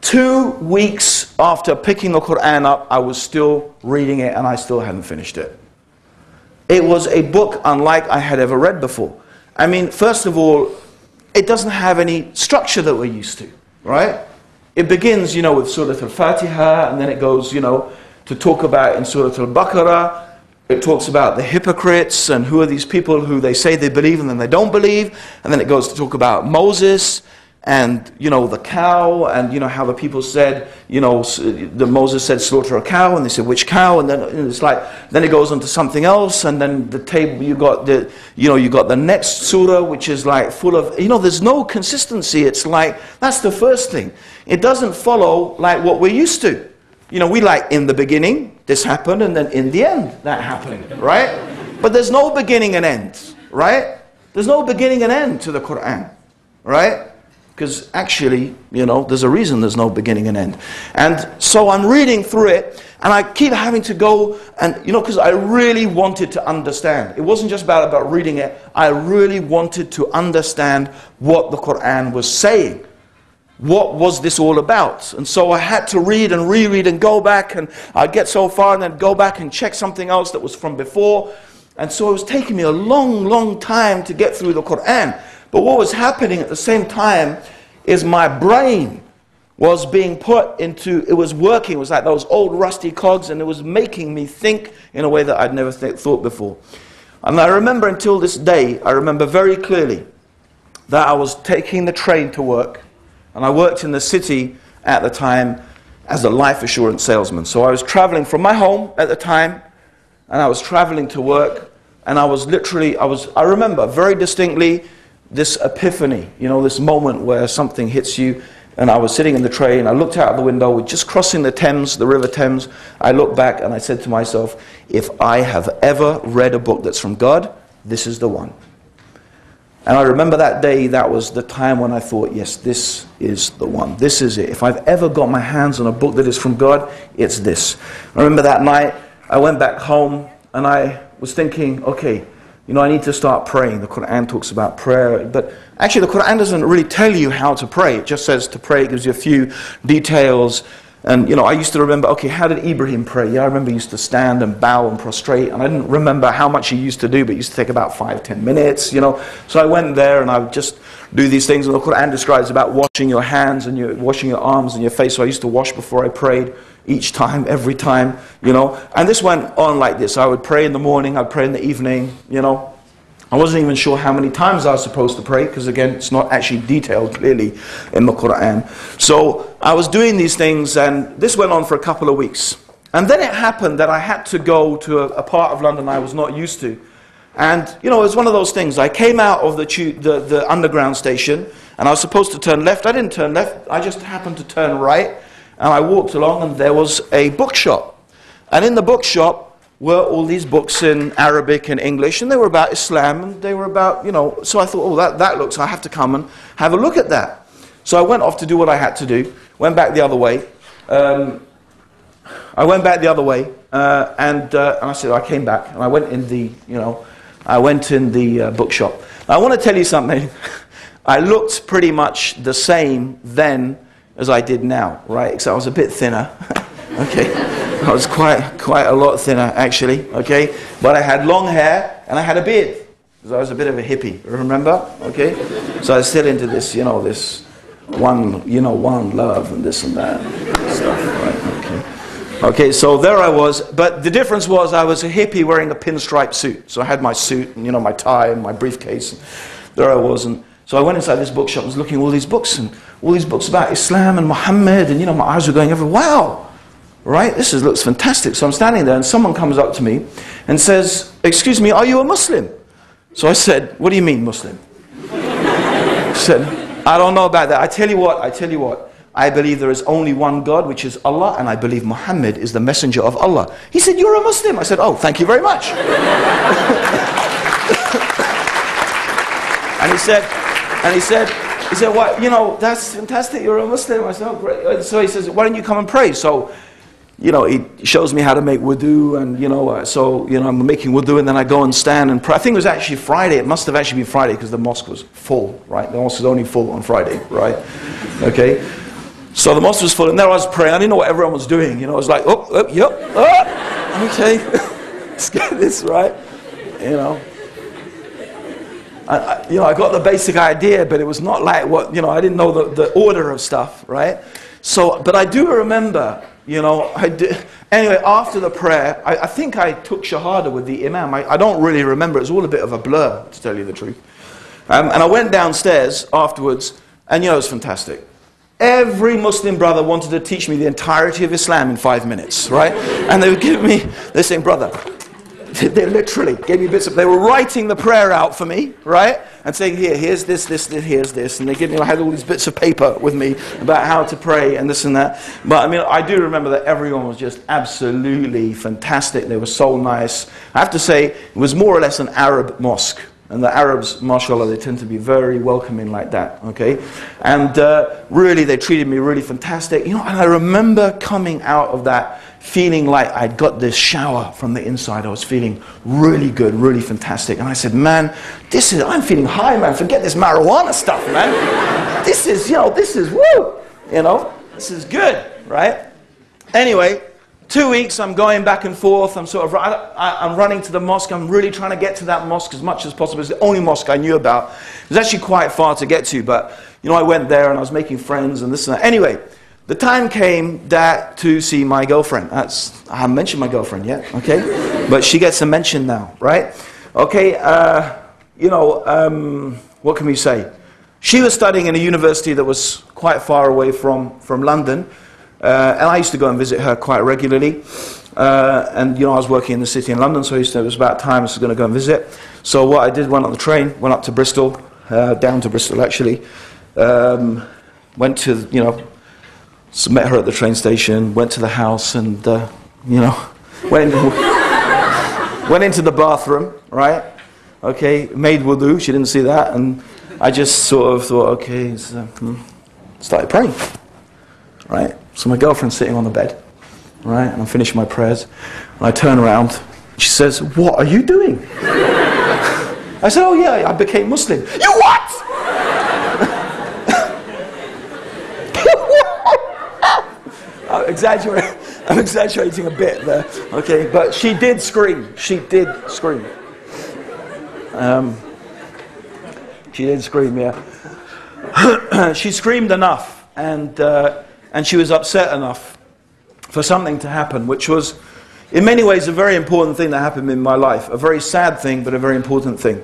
2 weeks after picking the Quran up, I was still reading it and I still hadn't finished it. It was a book unlike I had ever read before. I mean, first of all, it doesn't have any structure that we're used to, right? It begins, you know, with Surah Al-Fatiha, and then it goes, you know, to talk about in Surah Al-Baqarah, it talks about the hypocrites and who are these people who they say they believe and then they don't believe, and then it goes to talk about Moses and, you know, the cow, and, you know, how the people said, you know, Moses said slaughter a cow, and they said which cow, and then it's like, then it goes on to something else, and then the table, you got the, you know, you got the next surah, which is like full of, you know, there's no consistency. It's like, that's the first thing. It doesn't follow like what we're used to. You know, we like in the beginning, this happened, and then in the end, that happened, right? But there's no beginning and end, right? There's no beginning and end to the Quran, right? Because actually, you know, there's a reason there's no beginning and end. And so I'm reading through it, and I keep having to go, and, you know, because I really wanted to understand. It wasn't just about reading it. I really wanted to understand what the Quran was saying. What was this all about? And so I had to read and reread and go back, and I'd get so far and then go back and check something else that was from before. And so it was taking me a long time to get through the Quran. But what was happening at the same time is my brain was being put into, it was working, it was like those old rusty cogs, and it was making me think in a way that I'd never thought before. And I remember until this day, I remember very clearly that I was taking the train to work, and I worked in the city at the time as a life assurance salesman. So I was traveling from my home at the time, and I was traveling to work, and I was literally, I remember very distinctly this epiphany, you know, this moment where something hits you. And I was sitting in the train, I looked out the window, we're just crossing the Thames, the River Thames. I looked back and I said to myself, if I have ever read a book that's from God, this is the one. And I remember that day, that was the time when I thought, yes, this is the one. This is it. If I've ever got my hands on a book that is from God, it's this. I remember that night, I went back home and I was thinking, okay, you know, I need to start praying. The Quran talks about prayer, but actually the Quran doesn't really tell you how to pray. It just says to pray, it gives you a few details. And, you know, I used to remember, okay, how did Ibrahim pray? Yeah, I remember he used to stand and bow and prostrate, and I didn't remember how much he used to do, but it used to take about 5-10 minutes, you know. So I went there and I would just do these things, and the Quran describes about washing your hands and washing your arms and your face. So I used to wash before I prayed each time, every time, you know. And this went on like this. I would pray in the morning, I'd pray in the evening, you know. I wasn't even sure how many times I was supposed to pray, because again, it's not actually detailed clearly in the Quran. So I was doing these things, and this went on for a couple of weeks. And then it happened that I had to go to a part of London I was not used to. And, you know, it was one of those things. I came out of the underground station, and I was supposed to turn left. I didn't turn left. I just happened to turn right. And I walked along, and there was a bookshop. And in the bookshop were all these books in Arabic and English, and they were about Islam, and they were about, you know, so I thought, oh, that looks, I have to come and have a look at that. So I went off to do what I had to do, went back the other way. And I said, I came back, and I went in the, you know, I went in the bookshop. I want to tell you something. I looked pretty much the same then as I did now, right? Except I was a bit thinner, okay? I was quite a lot thinner, actually, okay? But I had long hair and I had a beard, because I was a bit of a hippie, remember? Okay? So I was still into this, you know, this one love and this and that stuff, right? Okay. Okay, so there I was, but the difference was I was a hippie wearing a pinstripe suit. So I had my suit and, you know, my tie and my briefcase, and there I was. And so I went inside this bookshop and was looking at all these books, and all these books about Islam and Muhammad, and, you know, my eyes were going everywhere. Wow! Right? This looks fantastic. So I'm standing there and someone comes up to me and says, "Excuse me, are you a Muslim?" So I said, "What do you mean Muslim?" He said, "I don't know about that. I tell you what, I believe there is only one God, which is Allah, and I believe Muhammad is the messenger of Allah." He said, "You're a Muslim." I said, "Oh, thank you very much." and he said, "What, you know, that's fantastic, you're a Muslim." I said, "Oh, great." So he says, "Why don't you come and pray?" So, you know, he shows me how to make wudu, and, you know, so, you know, I'm making wudu, and then I go and stand and pray. I think it was actually Friday. It must have actually been Friday, because the mosque was full, right? The mosque was only full on Friday, right? Okay. So the mosque was full, and there I was praying. I didn't know what everyone was doing. You know, I was like, okay, let's get this right. You know. I got the basic idea, but it was not like what, you know, I didn't know the order of stuff, right? So, but I do remember, you know, anyway, after the prayer, I think I took Shahada with the Imam. I don't really remember. It was all a bit of a blur, to tell you the truth. And I went downstairs afterwards, and, you know, it was fantastic. Every Muslim brother wanted to teach me the entirety of Islam in 5 minutes, right? And they would give me, they're saying, "Brother," they literally gave me bits of, they were writing the prayer out for me, right? And saying, here's this, here's this. And they gave me, I had all these bits of paper with me about how to pray and this and that. But I mean, I do remember that everyone was just absolutely fantastic. They were so nice. I have to say, it was more or less an Arab mosque. And the Arabs, mashallah, they tend to be very welcoming like that, okay? And really, they treated me really fantastic. You know, and I remember coming out of that feeling like I'd got this shower from the inside. I was feeling really good, really fantastic. And I said, "Man, I'm feeling high, man. Forget this marijuana stuff, man. This is, woo! You know, this is good, right?" Anyway, 2 weeks, I'm going back and forth. I'm running to the mosque. I'm really trying to get to that mosque as much as possible. It's the only mosque I knew about. It was actually quite far to get to, but, you know, I went there and I was making friends and this and that. Anyway, the time came to see my girlfriend. I haven't mentioned my girlfriend yet, okay? But she gets a mention now, right? Okay, what can we say? She was studying in a university that was quite far away from London. And I used to go and visit her quite regularly. And, you know, I was working in the city in London, so it was about time I was going to go and visit. So what I did, went on the train, went up to Bristol, down to Bristol actually. Went to, you know, met her at the train station, went to the house, and, you know, went into the bathroom, right? Okay, made wudu, she didn't see that, and I just sort of thought, okay, started praying, right? So my girlfriend's sitting on the bed, right, and I'm finishing my prayers, and I turn around, she says, "What are you doing?" I said, "Oh yeah, I became Muslim." "You what?" I'm exaggerating a bit there, okay, but she did scream. She did scream. She did scream, yeah. She screamed enough, and she was upset enough for something to happen, which was, in many ways, a very important thing that happened in my life. A very sad thing, but a very important thing.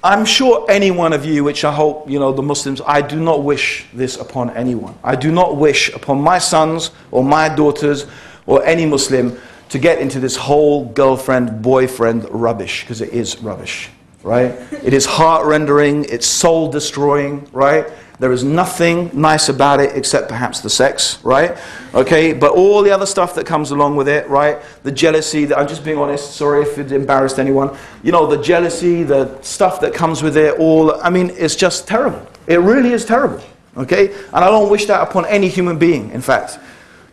I'm sure any one of you, which I hope, you know, the Muslims, I do not wish this upon anyone. I do not wish upon my sons or my daughters or any Muslim to get into this whole girlfriend, boyfriend rubbish, because it is rubbish, right? It is heart-rendering, it's soul-destroying, right? There is nothing nice about it except perhaps the sex, right? Okay, but all the other stuff that comes along with it, right? The jealousy, I'm just being honest, sorry if it embarrassed anyone. You know, the jealousy, the stuff that comes with it, I mean, it's just terrible. It really is terrible, okay? And I don't wish that upon any human being, in fact.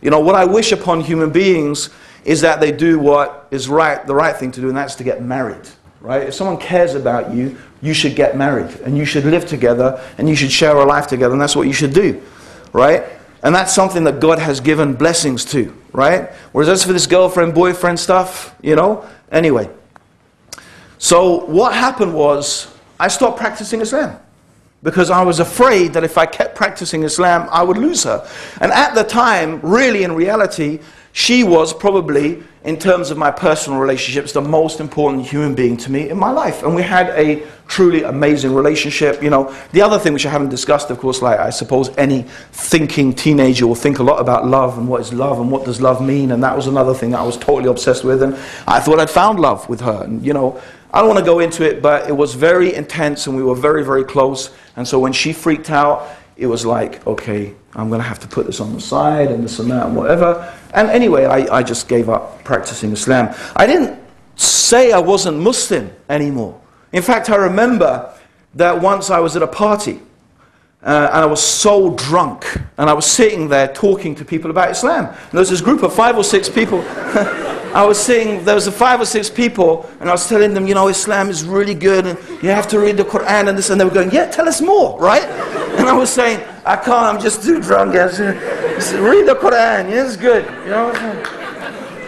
You know, what I wish upon human beings is that they do what is right, the right thing to do, and that's to get married. Right? If someone cares about you, you should get married, and you should live together, and you should share a life together, and that's what you should do. Right? And that's something that God has given blessings to. Right? Whereas as for this girlfriend, boyfriend stuff, you know, anyway. So what happened was, I stopped practicing Islam. Because I was afraid that if I kept practicing Islam, I would lose her. And at the time, really in reality, she was probably, in terms of my personal relationships, the most important human being to me in my life. And we had a truly amazing relationship. You know, the other thing which I haven't discussed, of course, like I suppose any thinking teenager will think a lot about love and what is love and what does love mean. And that was another thing that I was totally obsessed with. And I thought I'd found love with her. And, you know, I don't want to go into it, but it was very intense and we were very, very close. And so when she freaked out, it was like, okay, I'm going to have to put this on the side and this and that and whatever. And anyway, I just gave up practicing Islam. I didn't say I wasn't Muslim anymore. In fact, I remember that once I was at a party and I was so drunk and I was sitting there talking to people about Islam. And there was this group of 5 or 6 people. I was saying, there was 5 or 6 people, and I was telling them, you know, Islam is really good, and you have to read the Quran and this, and they were going, yeah, tell us more, right? And I was saying, I can't, I'm just too drunk. I said, read the Quran, yeah, it's good, you know,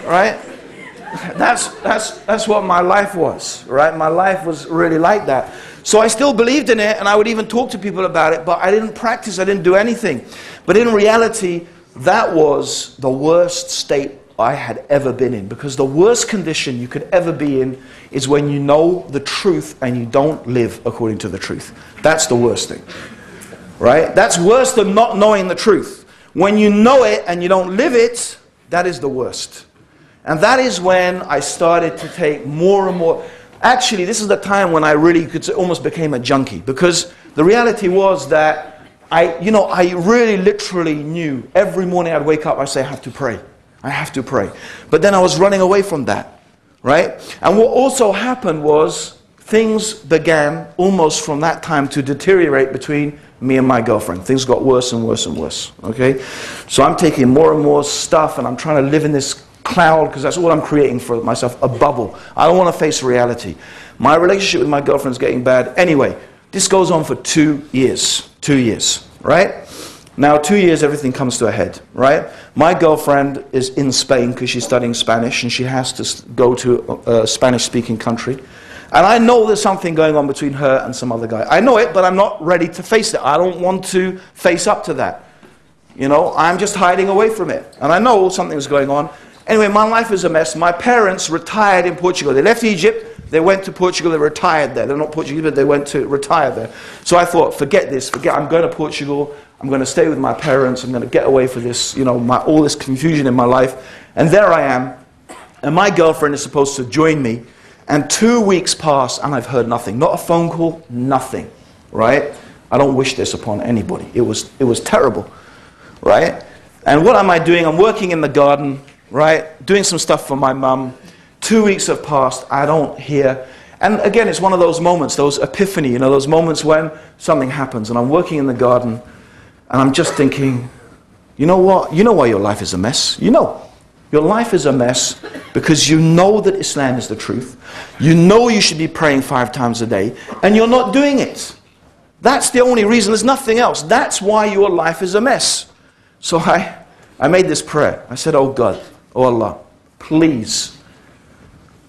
right? That's what my life was, right? My life was really like that. So I still believed in it, and I would even talk to people about it, but I didn't practice, I didn't do anything. But in reality, that was the worst state I had ever been in, because the worst condition you could ever be in is when you know the truth and you don't live according to the truth. That's the worst thing, right? That's worse than not knowing the truth. When you know it and you don't live it, that is the worst. And that is when I started to take more and more. Actually, this is the time when I really almost became a junkie, because the reality was that I really literally knew every morning I'd wake up, I'd say, I have to pray. I have to pray. But then I was running away from that, right? And what also happened was things began almost from that time to deteriorate between me and my girlfriend. Things got worse and worse and worse, okay? So I'm taking more and more stuff and I'm trying to live in this cloud, because that's what I'm creating for myself, a bubble. I don't want to face reality. My relationship with my girlfriend is getting bad. Anyway, this goes on for 2 years. 2 years, right? Now, 2 years, everything comes to a head, right? My girlfriend is in Spain because she's studying Spanish and she has to go to a Spanish-speaking country. And I know there's something going on between her and some other guy. I know it, but I'm not ready to face it. I don't want to face up to that. You know, I'm just hiding away from it. And I know something's going on. Anyway, my life is a mess. My parents retired in Portugal. They left Egypt, they went to Portugal, they retired there. They're not Portuguese, but they went to retire there. So I thought, forget this, I'm going to Portugal. I'm going to stay with my parents. I'm going to get away from this, you know, all this confusion in my life. And there I am. And my girlfriend is supposed to join me. And 2 weeks pass and I've heard nothing. Not a phone call, nothing. Right? I don't wish this upon anybody. It was terrible. Right? And what am I doing? I'm working in the garden. Right? Doing some stuff for my mum. 2 weeks have passed. I don't hear. And again, it's one of those moments, those epiphany, you know, those moments when something happens. And I'm working in the garden. And I'm just thinking, you know what? You know why your life is a mess? You know. Your life is a mess because you know that Islam is the truth. You know you should be praying 5 times a day. And you're not doing it. That's the only reason. There's nothing else. That's why your life is a mess. So I made this prayer. I said, oh God, oh Allah, please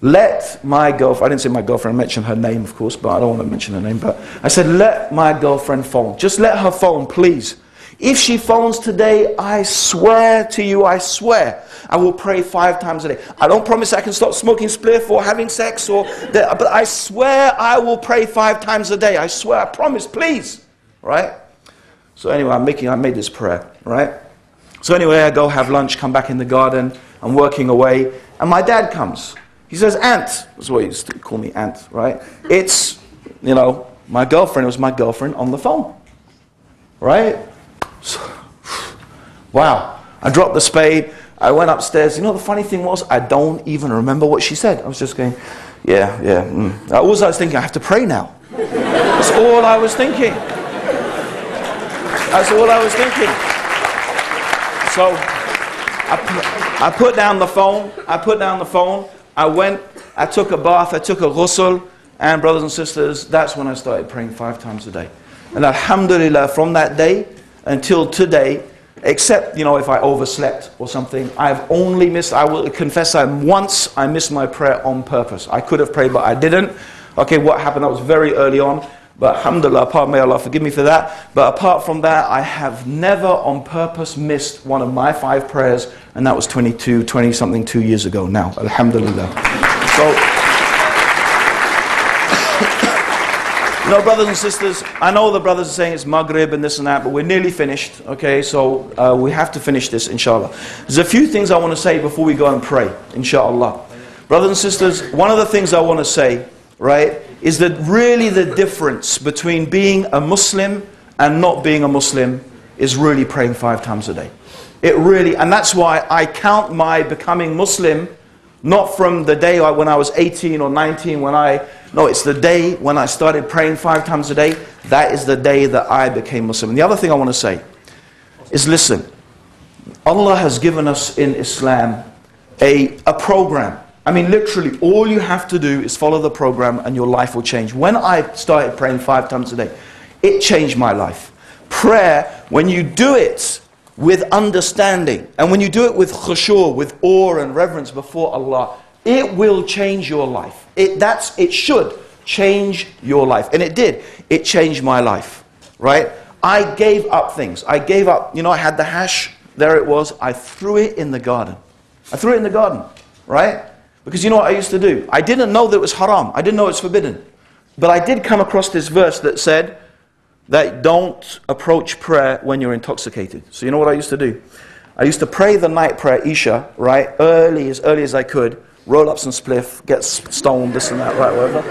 let my girlfriend, I didn't say my girlfriend, I mentioned her name of course, but I don't want to mention her name, but I said, let my girlfriend phone. Just let her phone, please. If she phones today, I swear to you, I swear, I will pray 5 times a day. I don't promise I can stop smoking spliff or having sex, but I swear I will pray 5 times a day. I swear, I promise, please. Right? So anyway, I made this prayer, right? So anyway, I go have lunch, come back in the garden, I'm working away, and my dad comes. He says, Aunt, that's what he used to call me, Aunt, right? It's, you know, my girlfriend, it was my girlfriend on the phone, right? So, wow. I dropped the spade, I went upstairs. You know, the funny thing was, I don't even remember what she said. I was just going, All I was thinking, I have to pray now. That's all I was thinking. That's all I was thinking. So, I put down the phone. I went, I took a bath, I took a ghusl, and brothers and sisters, that's when I started praying 5 times a day. And alhamdulillah, from that day until today, except, if I overslept or something, I've only missed, I will confess, once I missed my prayer on purpose. I could have prayed, but I didn't. Okay, what happened? That was very early on. But alhamdulillah, may Allah forgive me for that. But apart from that, I have never on purpose missed one of my 5 prayers, and that was 20-something 2 years ago now. Alhamdulillah. So, brothers and sisters, I know the brothers are saying it's Maghrib and this and that, but we're nearly finished. Okay, so we have to finish this, inshallah. There's a few things I want to say before we go and pray, inshallah. Brothers and sisters, one of the things I want to say, right, is that really the difference between being a Muslim and not being a Muslim is really praying 5 times a day. It really, and that's why I count my becoming Muslim not from the day when I was 18 or 19 no, it's the day when I started praying 5 times a day. That is the day that I became Muslim. And the other thing I want to say is, listen, Allah has given us in Islam a program. I mean, literally, all you have to do is follow the program and your life will change. When I started praying 5 times a day, it changed my life. Prayer, when you do it with understanding, and when you do it with khushu', with awe and reverence before Allah, it will change your life. It should change your life. And it did. It changed my life. Right? I gave up things. I gave up, I had the hash, there it was. I threw it in the garden. Right? Because you know what I used to do? I didn't know that it was haram. I didn't know it was forbidden. But I did come across this verse that said that don't approach prayer when you're intoxicated. So you know what I used to do? I used to pray the night prayer, Isha, right? As early as I could. Roll up some spliff, get stoned, this and that, right, whatever.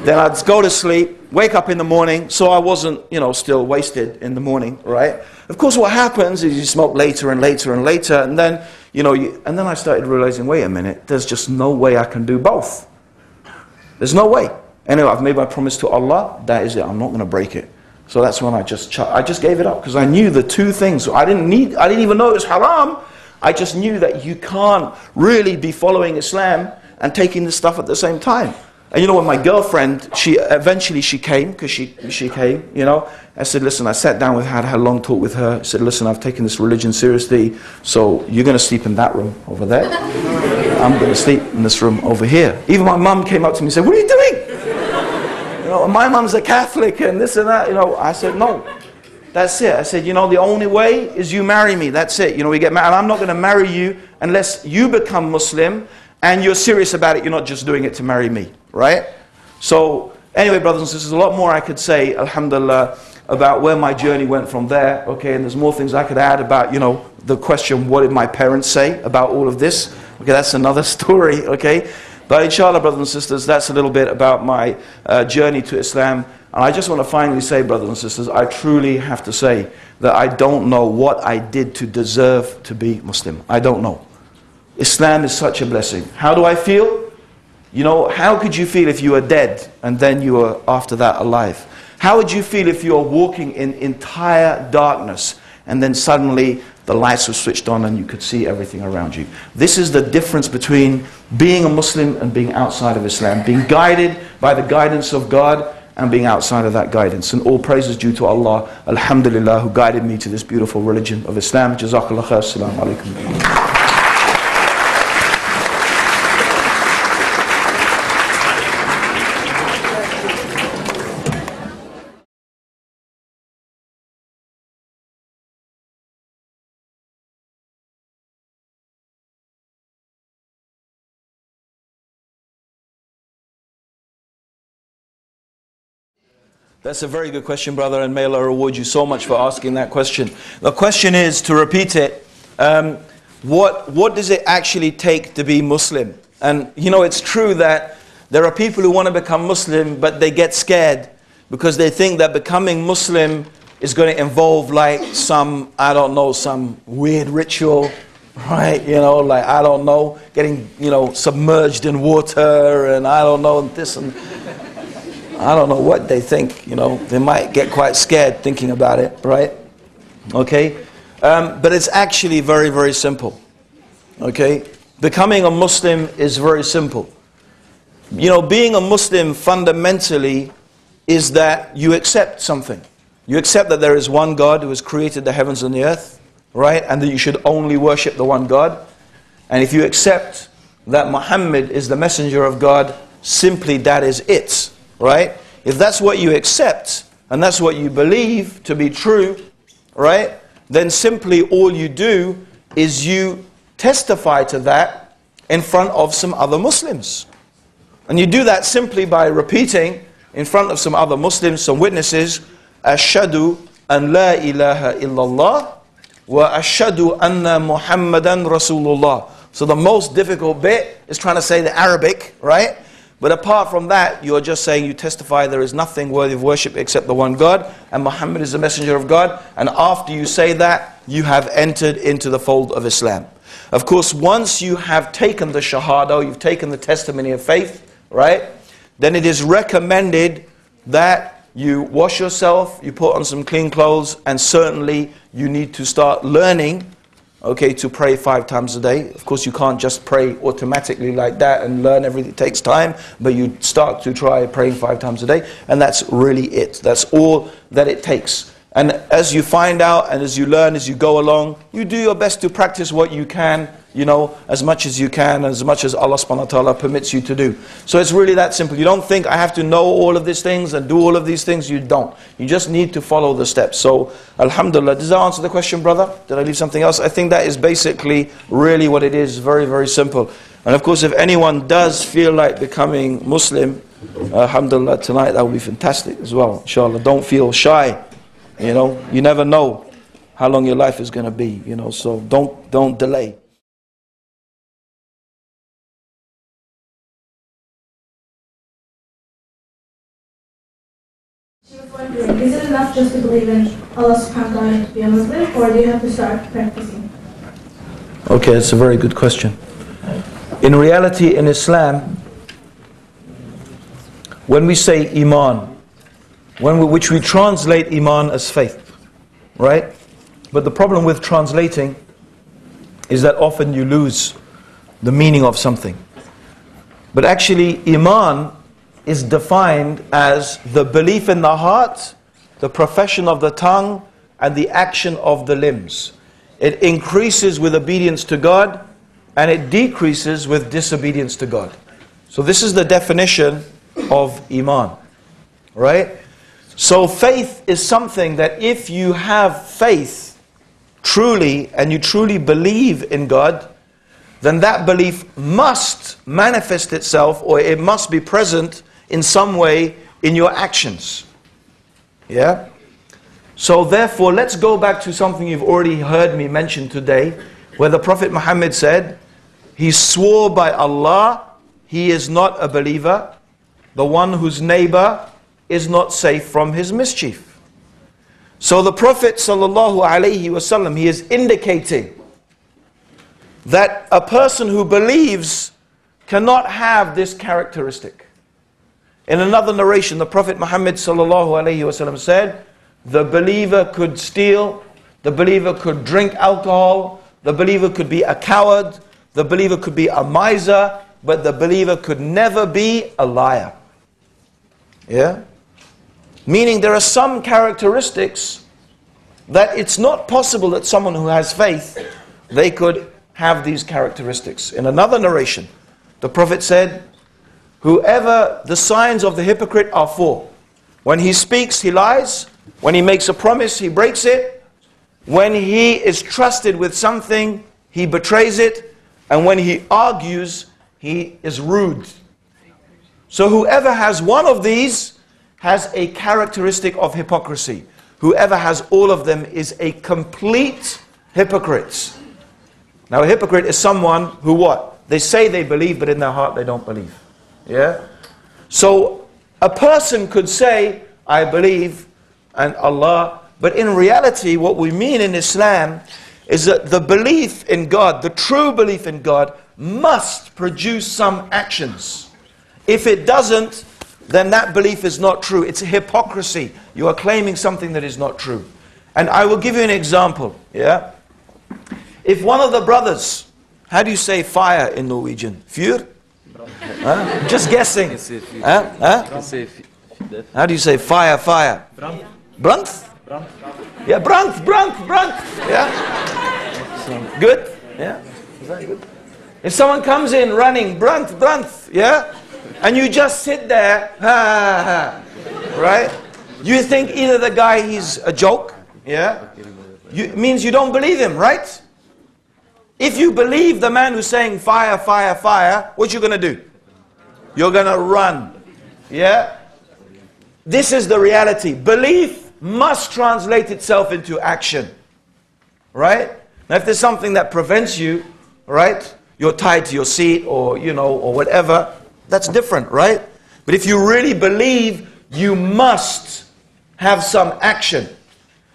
Then I'd go to sleep, wake up in the morning, so I wasn't, still wasted in the morning, right? Of course, what happens is you smoke later and later and later, and then, and then I started realizing, wait a minute, there's just no way I can do both. There's no way. Anyway, I've made my promise to Allah, that is it, I'm not going to break it. So that's when I just gave it up, because I knew the 2 things. I didn't even know it was haram. I just knew that you can't really be following Islam and taking this stuff at the same time. And when my girlfriend, she came, because she came, I said, listen, I sat down with her, had a long talk with her. I said, listen, I've taken this religion seriously, so you're going to sleep in that room over there. I'm going to sleep in this room over here. Even my mum came up to me and said, what are you doing? My mum's a Catholic and this and that. I said, no. That's it. I said, the only way is you marry me. That's it. We get married. I'm not going to marry you unless you become Muslim and you're serious about it. You're not just doing it to marry me. Right? So, anyway, brothers and sisters, a lot more I could say, alhamdulillah, about where my journey went from there. Okay, and there's more things I could add about, the question, what did my parents say about all of this? Okay, that's another story. Okay? But inshallah, brothers and sisters, that's a little bit about my journey to Islam. And I just want to finally say, brothers and sisters, I truly have to say that I don't know what I did to deserve to be Muslim. I don't know. Islam is such a blessing. How do I feel? How could you feel if you were dead and then you were after that alive? How would you feel if you were walking in entire darkness and then suddenly the lights were switched on and you could see everything around you? This is the difference between being a Muslim and being outside of Islam. Being guided by the guidance of God and being outside of that guidance. And all praise is due to Allah, alhamdulillah, who guided me to this beautiful religion of Islam. Jazakallah khair. Assalamu alaikum. That's a very good question, brother, and may Allah reward you so much for asking that question. The question is, to repeat it, what does it actually take to be Muslim? And it's true that there are people who want to become Muslim, but they get scared because they think that becoming Muslim is going to involve like some weird ritual, right? Getting, submerged in water and this and I don't know what they think, they might get quite scared thinking about it, right? Okay? But it's actually very, very simple. Okay? Becoming a Muslim is very simple. You know, being a Muslim fundamentally is that you accept something. You accept that there is one God who has created the heavens and the earth, right? And that you should only worship the one God. And if you accept that Muhammad is the messenger of God, simply that is it, right? If that's what you accept, and that's what you believe to be true, right? Then simply all you do is you testify to that in front of some other Muslims. And you do that simply by repeating in front of some other Muslims, some witnesses, Ashhadu an la ilaha illallah wa ashhadu anna Muhammadan Rasulullah. So the most difficult bit is trying to say the Arabic, right? But apart from that, you're just saying you testify there is nothing worthy of worship except the one God, and Muhammad is the messenger of God. And after you say that, you have entered into the fold of Islam. Of course, once you have taken the Shahada, you've taken the testimony of faith, right? Then it is recommended that you wash yourself, you put on some clean clothes, and certainly you need to start learning, okay, to pray 5 times a day. Of course, you can't just pray automatically like that and learn everything. It takes time, but you start to try praying 5 times a day, and that's really it. That's all that it takes. And as you find out and as you learn, as you go along, you do your best to practice what you can, you know, as much as you can, as much as Allah subhanahu wa ta'ala permits you to do. So it's really that simple. You don't think I have to know all of these things and do all of these things. You don't. You just need to follow the steps. So, alhamdulillah. Does that answer the question, brother? Did I leave something else? I think that is basically really what it is. Very, very simple. And of course, if anyone does feel like becoming Muslim, alhamdulillah, tonight that will be fantastic as well. Inshallah, don't feel shy. You know, you never know how long your life is going to be, you know, so don't delay.
She was wondering, is it enough just to believe in Allah subhanahu wa ta'ala to be a Muslim, or do you have to start practicing?
Okay, that's a very good question. In reality, in Islam, when we say Iman, which we translate Iman as faith, right? But the problem with translating is that often you lose the meaning of something. But actually, Iman is defined as the belief in the heart, the profession of the tongue, and the action of the limbs. It increases with obedience to God, and it decreases with disobedience to God. So this is the definition of Iman, right? So faith is something that if you have faith truly, and you truly believe in God, then that belief must manifest itself, or it must be present in some way in your actions. Yeah? So therefore, let's go back to something you've already heard me mention today, where the Prophet Muhammad said, he swore by Allah, he is not a believer, the one whose neighbor is not safe from his mischief. So the Prophet ﷺ, he is indicating that a person who believes cannot have this characteristic. In another narration, the Prophet Muhammad ﷺ said, the believer could steal, the believer could drink alcohol, the believer could be a coward, the believer could be a miser, but the believer could never be a liar. Yeah? Meaning there are some characteristics that it's not possible that someone who has faith, they could have these characteristics. In another narration, the Prophet said, whoever the signs of the hypocrite are 4. When he speaks, he lies. When he makes a promise, he breaks it. When he is trusted with something, he betrays it. And when he argues, he is rude. So whoever has one of these has a characteristic of hypocrisy. Whoever has all of them is a complete hypocrite. Now a hypocrite is someone who what? They say they believe, but in their heart they don't believe. Yeah? So a person could say, I believe in Allah, but in reality what we mean in Islam is that the belief in God, the true belief in God, must produce some actions. If it doesn't, then that belief is not true. It's a hypocrisy. You are claiming something that is not true. And I will give you an example. Yeah? If one of the brothers How do you say fire in Norwegian? Vuur? Just guessing. How do you say fire, fire? Brand? Yeah, brand. Yeah. Good? Yeah. Very good. If someone comes in running, brand, yeah? And you just sit there, right? You think either the guy, he's a joke, yeah? It means you don't believe him, right? If you believe the man who's saying fire, fire, fire, what you going to do? You're going to run, yeah? This is the reality. Belief must translate itself into action, right? Now if there's something that prevents you, right? You're tied to your seat or, you know, or whatever, that's different, right? But if you really believe, you must have some action.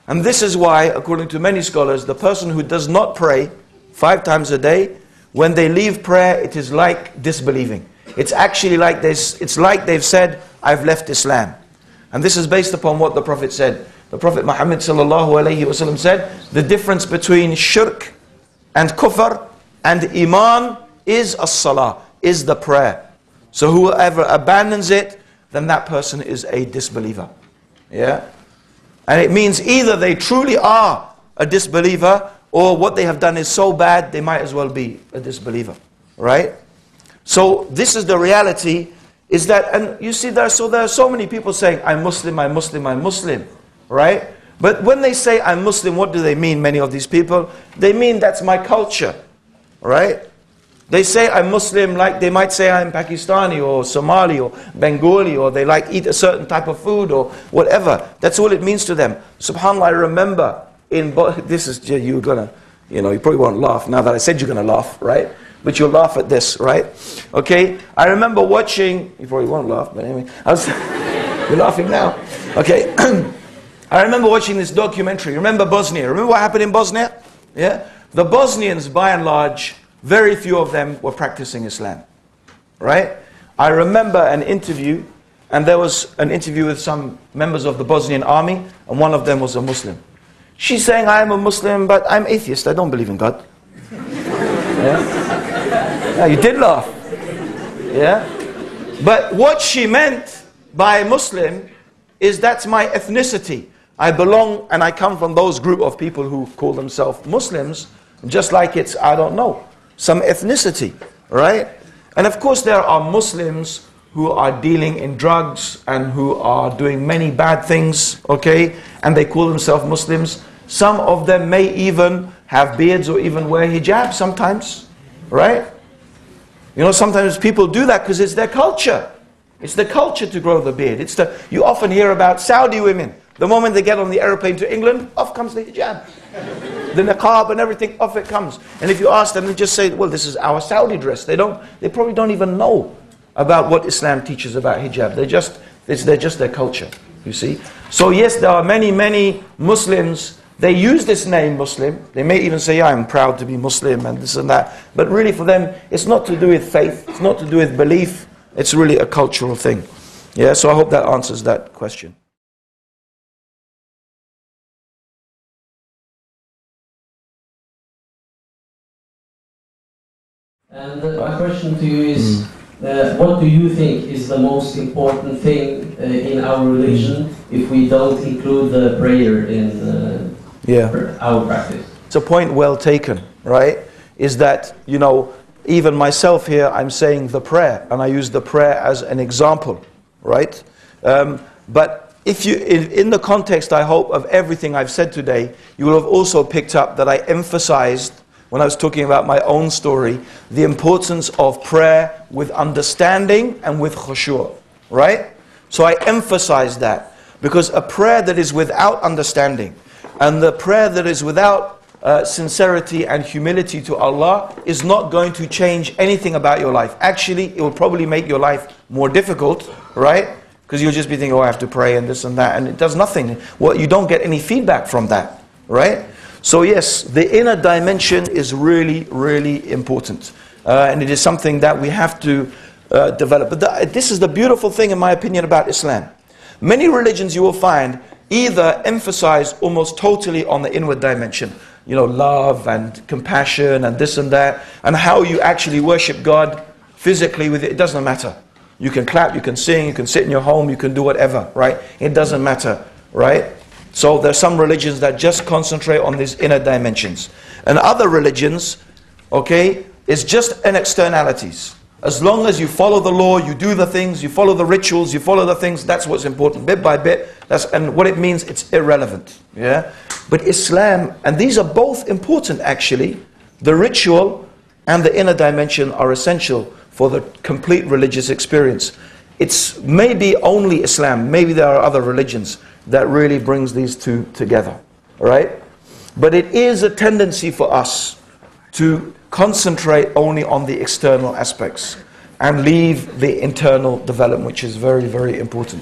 And this is why, according to many scholars, the person who does not pray 5 times a day, when they leave prayer, it is like disbelieving. It's actually like this. It's like they've said, I've left Islam. And this is based upon what the Prophet said. The Prophet Muhammad sallallahu alaihi wasallam said, the difference between shirk and kufr and iman is as-salah, is the prayer. So whoever abandons it, then that person is a disbeliever. Yeah? And it means either they truly are a disbeliever, or what they have done is so bad, they might as well be a disbeliever. Right? So this is the reality, is that, and you see there are so many people saying, I'm Muslim, I'm Muslim, I'm Muslim. Right? But when they say I'm Muslim, what do they mean, many of these people? They mean that's my culture. Right? They say I'm Muslim like they might say I'm Pakistani or Somali or Bengali, or they like eat a certain type of food or whatever. That's all it means to them. SubhanAllah, I remember this is, you're gonna, you know, you probably won't laugh now that I said you're gonna laugh, right? But you'll laugh at this, right? Okay, I remember watching, you probably won't laugh, but anyway, you're laughing now. Okay, I remember watching this documentary. Remember Bosnia? Remember what happened in Bosnia? Yeah? The Bosnians, by and large, very few of them were practicing Islam, right? I remember an interview, and there was an interview with some members of the Bosnian army, and one of them was a Muslim. She's saying, I am a Muslim, but I'm atheist, I don't believe in God. Yeah? Yeah, you did laugh. Yeah? But what she meant by Muslim is that's my ethnicity. I belong and I come from those group of people who call themselves Muslims, just like it's, I don't know, some ethnicity, right? And of course there are Muslims who are dealing in drugs and who are doing many bad things, okay? And they call themselves Muslims. Some of them may even have beards or even wear hijab sometimes, right? You know, sometimes people do that because it's their culture. It's the culture to grow the beard. You often hear about Saudi women. The moment they get on the aeroplane to England, off comes the hijab. The niqab and everything, off it comes. And if you ask them, they just say, well, this is our Saudi dress. They probably don't even know about what Islam teaches about hijab. They're just their culture, you see. So yes, there are many Muslims. They use this name Muslim. They may even say, yeah, I'm proud to be Muslim and this and that. But really for them, it's not to do with faith. It's not to do with belief. It's really a cultural thing. Yeah, so I hope that answers that question.
And my question to you is, what do you think is the most important thing in our religion if we don't include the prayer in our practice?
It's a point well taken, right? Is that, you know, even myself here, I'm saying the prayer, and I use the prayer as an example, right? But if you, in the context, I hope, of everything I've said today, you will have also picked up that I emphasized, when I was talking about my own story, the importance of prayer with understanding and with khushu', right? So I emphasize that, because a prayer that is without understanding, and the prayer that is without sincerity and humility to Allah is not going to change anything about your life. Actually, it will probably make your life more difficult, right? Because you'll just be thinking, oh, I have to pray and this and that, and it does nothing. Well, you don't get any feedback from that, right? So yes, the inner dimension is really, really important. And it is something that we have to develop. But this is the beautiful thing, in my opinion, about Islam. Many religions you will find either emphasize almost totally on the inward dimension. you know, love and compassion and this and that, and how you actually worship God physically with it, it doesn't matter. You can clap, you can sing, you can sit in your home, you can do whatever, right? It doesn't matter, right? So there's some religions that just concentrate on these inner dimensions. And other religions, okay, it's just an externalities. As long as you follow the law, you do the things, you follow the rituals, you follow the things, that's what's important. Bit by bit, and what it means, it's irrelevant. Yeah? But Islam, and these are both important actually, the ritual and the inner dimension are essential for the complete religious experience. It's maybe only Islam, maybe there are other religions that really brings these two together. Right? But it is a tendency for us to concentrate only on the external aspects and leave the internal development, which is very, very important.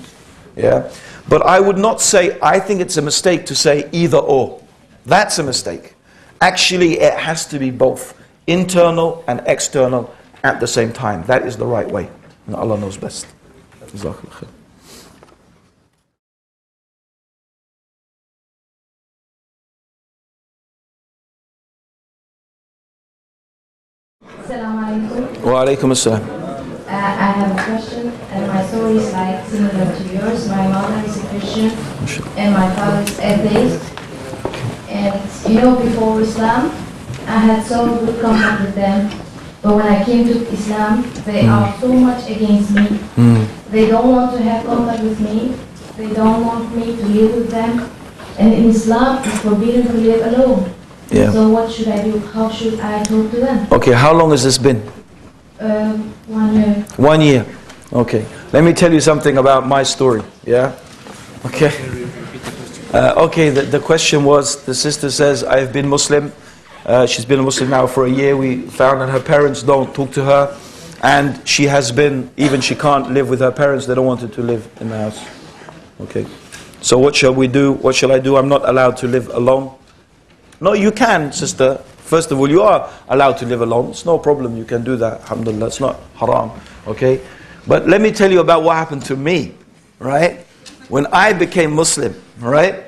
Yeah? But I would not say, I think it's a mistake to say either or. That's a mistake. Actually, it has to be both internal and external at the same time. That is the right way. And Allah knows best. Jazakallah khair.
Assalamu alaikum.
Wa alaikum assalam.
I have a question, and my story is like similar to yours. My mother is a Christian, and my father is atheist. And you know, before Islam, I had so good contact with them. But when I came to Islam, they are so much against me. They don't want to have contact with me. They don't want me to live with them. And in Islam, it's forbidden to live alone.
Yeah.
So what should I do? How should I talk to them?
Okay, how long has this been?
1 year.
1 year. Okay. Let me tell you something about my story. Yeah? Okay. Okay, the question was, the sister says, I've been Muslim. She's been a Muslim now for a year. We found that her parents don't talk to her. And she has been, even she can't live with her parents. They don't want her to live in the house. Okay. So what shall we do? What shall I do? I'm not allowed to live alone. No, you can, sister. First of all, you are allowed to live alone. It's no problem. You can do that. Alhamdulillah. It's not haram. Okay? But let me tell you about what happened to me. Right? When I became Muslim. Right?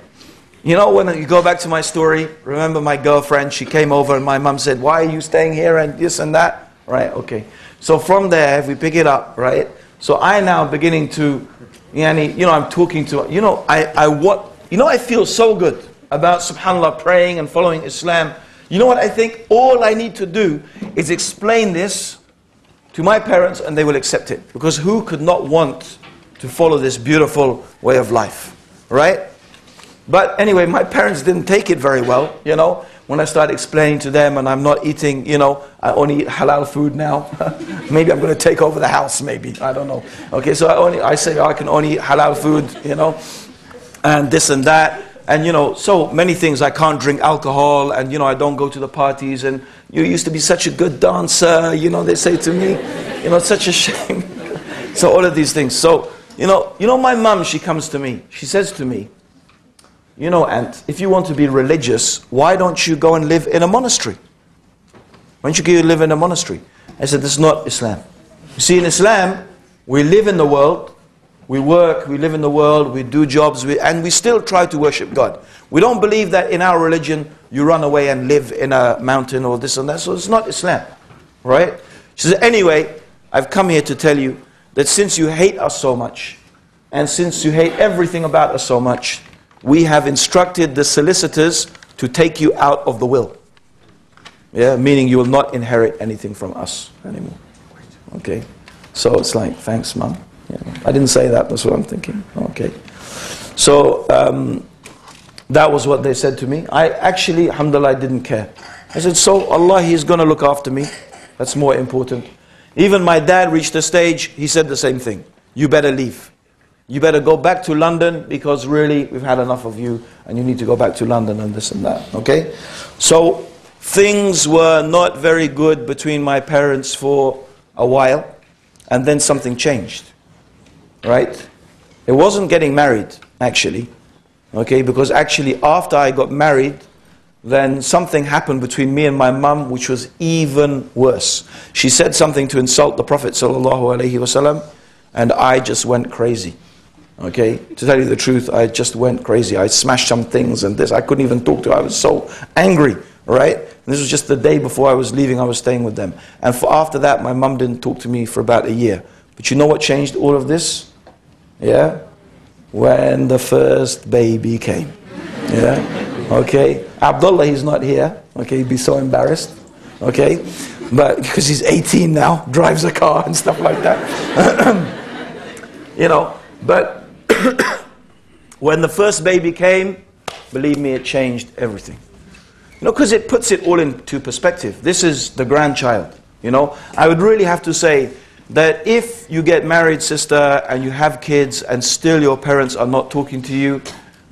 You know, when you go back to my story, remember my girlfriend, she came over and my mum said, why are you staying here and this and that? Right? Okay. So from there, if we pick it up, right? So I now beginning to, you know, I'm talking to, you know, I feel so good about, subhanAllah, praying and following Islam. You know what I think? All I need to do is explain this to my parents and they will accept it. Because who could not want to follow this beautiful way of life? Right? But anyway, my parents didn't take it very well, you know. When I started explaining to them and I'm not eating, you know, I only eat halal food now. Maybe I'm going to take over the house, maybe. I don't know. Okay, so I say I can only eat halal food, you know, and this and that. And, you know, so many things. I can't drink alcohol and, you know, I don't go to the parties. And you used to be such a good dancer, you know, they say to me. You know, it's such a shame. So all of these things. So, you know, my mum, she comes to me. She says to me, you know, Aunt, if you want to be religious, why don't you go and live in a monastery? Why don't you go live in a monastery? I said, this is not Islam. You see, in Islam, we live in the world. We work, we live in the world, we do jobs, and we still try to worship God. We don't believe that in our religion, you run away and live in a mountain or this and that. So it's not Islam. Right? She said, anyway, I've come here to tell you that since you hate us so much, and since you hate everything about us so much, we have instructed the solicitors to take you out of the will. Yeah, meaning you will not inherit anything from us anymore. Okay? So it's like, thanks, Mum. Yeah, I didn't say that, that's what I'm thinking. Okay. So, that was what they said to me. I actually, alhamdulillah, didn't care. I said, so Allah, He's going to look after me. That's more important. Even my dad reached a stage, he said the same thing. You better leave. You better go back to London because really, we've had enough of you and you need to go back to London and this and that. Okay? So, things were not very good between my parents for a while. And then something changed. Right? It wasn't getting married, actually. Okay, because actually after I got married, then something happened between me and my mum which was even worse. She said something to insult the Prophet ﷺ, and I just went crazy. Okay, to tell you the truth, I just went crazy. I smashed some things and this. I couldn't even talk to her. I was so angry, right? And this was just the day before I was leaving. I was staying with them. And after that, my mum didn't talk to me for about a year. But you know what changed all of this? Yeah? When the first baby came. Yeah? Okay? Abdullah, he's not here. Okay, he'd be so embarrassed. Okay? But because he's 18 now, drives a car and stuff like that. You know, but when the first baby came, believe me, it changed everything. You know, because it puts it all into perspective. This is the grandchild. You know, I would really have to say that if you get married, sister, and you have kids and still your parents are not talking to you,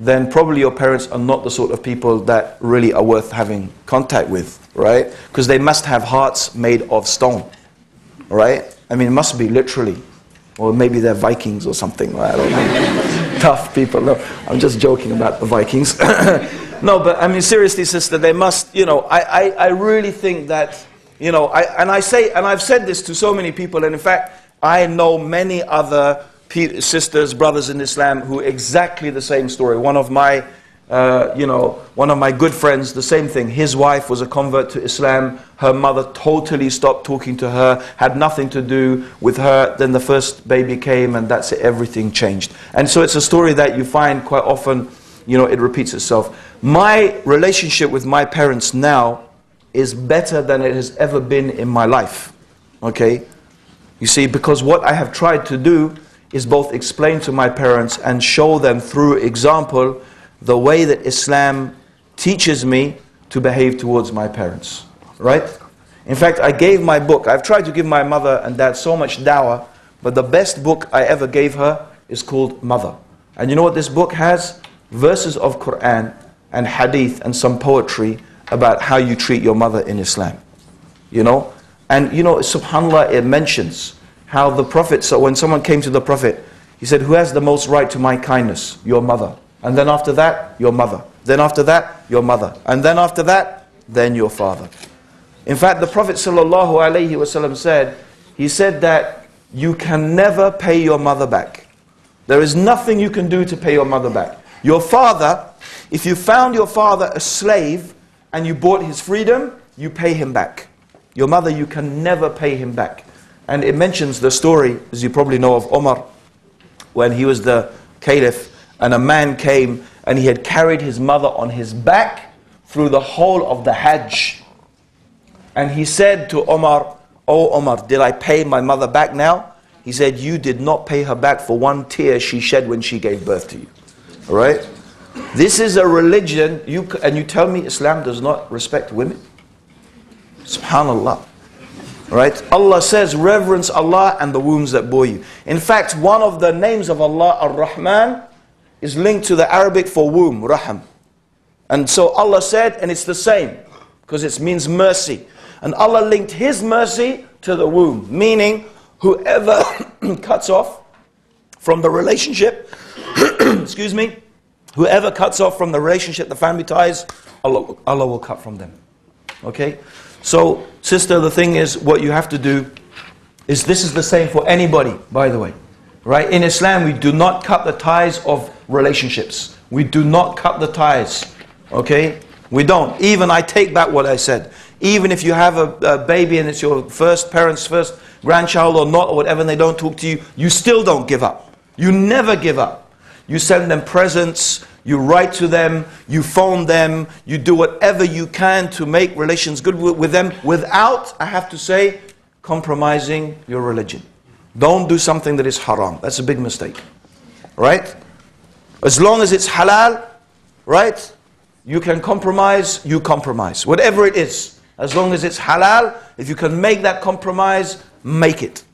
then probably your parents are not the sort of people that really are worth having contact with, right? Because they must have hearts made of stone, right? I mean, it must be literally. Or maybe they're Vikings or something, I don't know. Tough people. No, I'm just joking about the Vikings. No, but I mean, seriously, sister, they must, you know, I really think that, you know, and I've said this to so many people, and in fact, I know many other sisters, brothers in Islam who exactly the same story. One of my, one of my good friends, the same thing. His wife was a convert to Islam. Her mother totally stopped talking to her, had nothing to do with her. Then the first baby came, and that's it, everything changed. And so it's a story that you find quite often, you know, it repeats itself. My relationship with my parents now is better than it has ever been in my life. Okay? You see, because what I have tried to do is both explain to my parents and show them through example the way that Islam teaches me to behave towards my parents. Right? In fact, I gave my book. I've tried to give my mother and dad so much dawah, but the best book I ever gave her is called Mother. And you know what this book has? Verses of Quran and hadith and some poetry about how you treat your mother in Islam. You know? And you know, subhanAllah, it mentions how the Prophet, so when someone came to the Prophet, he said, who has the most right to my kindness? Your mother. And then after that, your mother. Then after that, your mother. And then after that, then your father. In fact, the Prophet ﷺ said, he said that you can never pay your mother back. There is nothing you can do to pay your mother back. Your father, if you found your father a slave and you bought his freedom, you pay him back. Your mother, you can never pay him back. And it mentions the story, as you probably know, of Omar, when he was the caliph, and a man came and he had carried his mother on his back through the whole of the Hajj. And he said to Omar, "Oh Omar, did I pay my mother back now?" He said, "You did not pay her back for one tear she shed when she gave birth to you." All right? This is a religion, and you tell me Islam does not respect women? Subhanallah. Right? Allah says, reverence Allah and the wombs that bore you. In fact, one of the names of Allah, Ar-Rahman, is linked to the Arabic for womb, Raham. And so Allah said, and it's the same, because it means mercy. And Allah linked His mercy to the womb, meaning whoever cuts off from the relationship, excuse me, whoever cuts off from the relationship, the family ties, Allah will cut from them. Okay? So, sister, the thing is, what you have to do is, this is the same for anybody, by the way. Right? In Islam, we do not cut the ties of relationships. We do not cut the ties. Okay? We don't. Even, I take back what I said. Even if you have a baby and it's your parents' first grandchild or not, or whatever, and they don't talk to you, you still don't give up. You never give up. You send them presents, you write to them, you phone them, you do whatever you can to make relations good with them without, I have to say, compromising your religion. Don't do something that is haram. That's a big mistake. Right? As long as it's halal, right? You can compromise, you compromise. Whatever it is. As long as it's halal, if you can make that compromise, make it.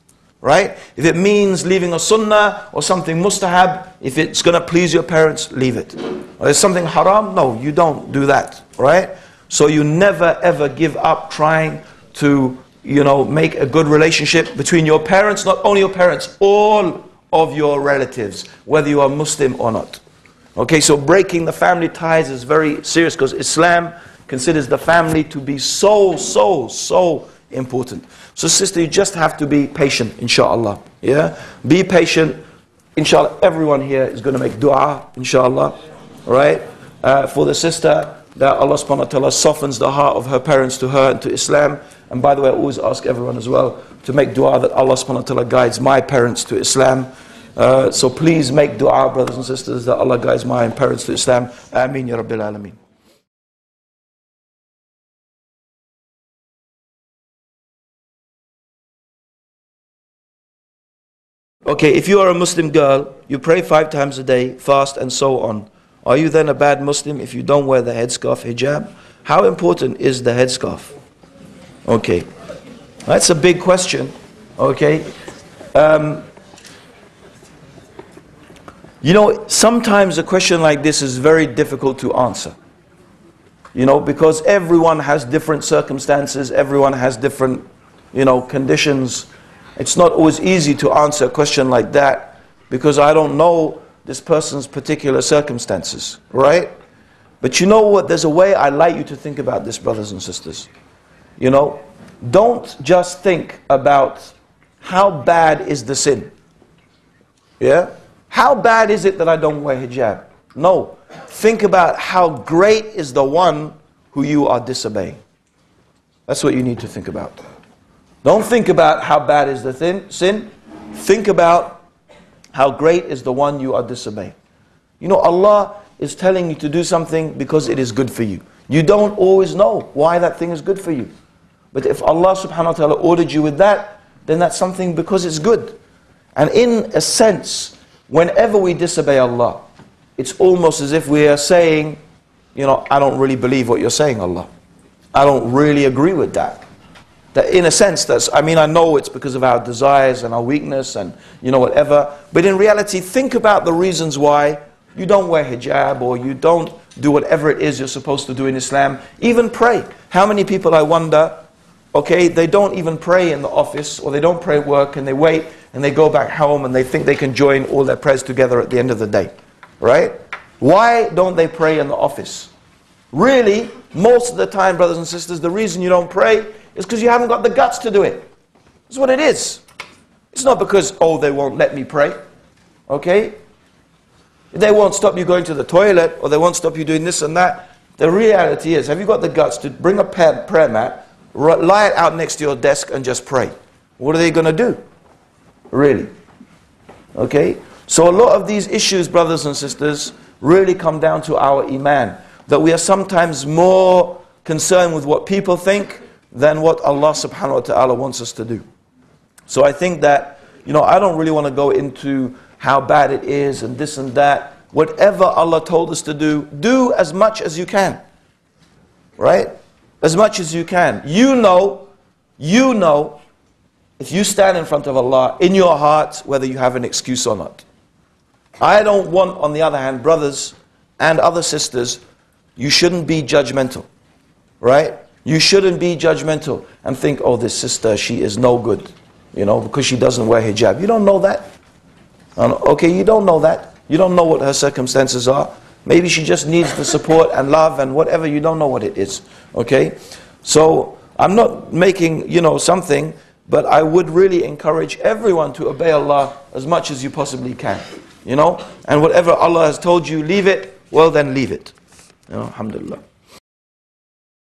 Right? If it means leaving a sunnah or something mustahab, if it's going to please your parents, leave it. Or there's something haram, no, you don't do that. Right? So you never ever give up trying to, make a good relationship between your parents, not only your parents, all of your relatives, whether you are Muslim or not. Okay, so breaking the family ties is very serious, because Islam considers the family to be so important. So sister, you just have to be patient, inshallah. Yeah? Be patient. inshallah, everyone here is going to make dua, inshallah, right? For the sister, that Allah subhanahu wa ta'ala softens the heart of her parents to her and to Islam. And by the way, I always ask everyone as well to make dua that Allah subhanahu wa ta'ala guides my parents to Islam. So please make dua, brothers and sisters, that Allah guides my parents to Islam. Ameen ya Rabbil Alameen. Okay, if you are a Muslim girl, you pray 5 times a day, fast and so on. Are you then a bad Muslim if you don't wear the headscarf, hijab? How important is the headscarf? Okay, that's a big question. Okay, you know, sometimes a question like this is very difficult to answer. You know, because everyone has different circumstances, everyone has different, you know, conditions. It's not always easy to answer a question like that because I don't know this person's particular circumstances, right? But you know what? There's a way I'd like you to think about this, brothers and sisters. You know, don't just think about how bad is the sin. Yeah? How bad is it that I don't wear hijab? No. Think about how great is the one who you are disobeying. That's what you need to think about. Don't think about how bad is the sin. Think about how great is the one you are disobeying. You know, Allah is telling you to do something because it is good for you. You don't always know why that thing is good for you. But if Allah subhanahu wa ta'ala ordered you with that, then that's something because it's good. And in a sense, whenever we disobey Allah, it's almost as if we are saying, you know, I don't really believe what you're saying, Allah. I don't really agree with that. That in a sense, that's, I mean, I know it's because of our desires and our weakness and, you know, whatever. But in reality, think about the reasons why you don't wear hijab or you don't do whatever it is you're supposed to do in Islam. Even pray. How many people, I wonder, okay, they don't even pray in the office or they don't pray at work and they wait and they go back home and they think they can join all their prayers together at the end of the day. Right? Why don't they pray in the office? Really, most of the time, brothers and sisters, the reason you don't pray is because you haven't got the guts to do it. That's what it is. It's not because, oh, they won't let me pray. Okay? They won't stop you going to the toilet or they won't stop you doing this and that. The reality is, have you got the guts to bring a prayer mat, lie it out next to your desk and just pray? What are they going to do? Really? Okay? So a lot of these issues, brothers and sisters, really come down to our iman. That we are sometimes more concerned with what people think than what Allah subhanahu wa ta'ala wants us to do. So I think that, you know, I don't really want to go into how bad it is and this and that. Whatever Allah told us to do as much as you can. Right? As much as you can. You know, if you stand in front of Allah, in your heart, whether you have an excuse or not. I don't want, on the other hand, brothers and other sisters, you shouldn't be judgmental. Right? You shouldn't be judgmental and think, oh, this sister, she is no good, you know, because she doesn't wear hijab. You don't know that. Okay, you don't know that. You don't know what her circumstances are. Maybe she just needs the support and love and whatever. You don't know what it is. Okay? So, I'm not making, you know, something, but I would really encourage everyone to obey Allah as much as you possibly can. You know? And whatever Allah has told you, leave it, well then leave it. You know, alhamdulillah.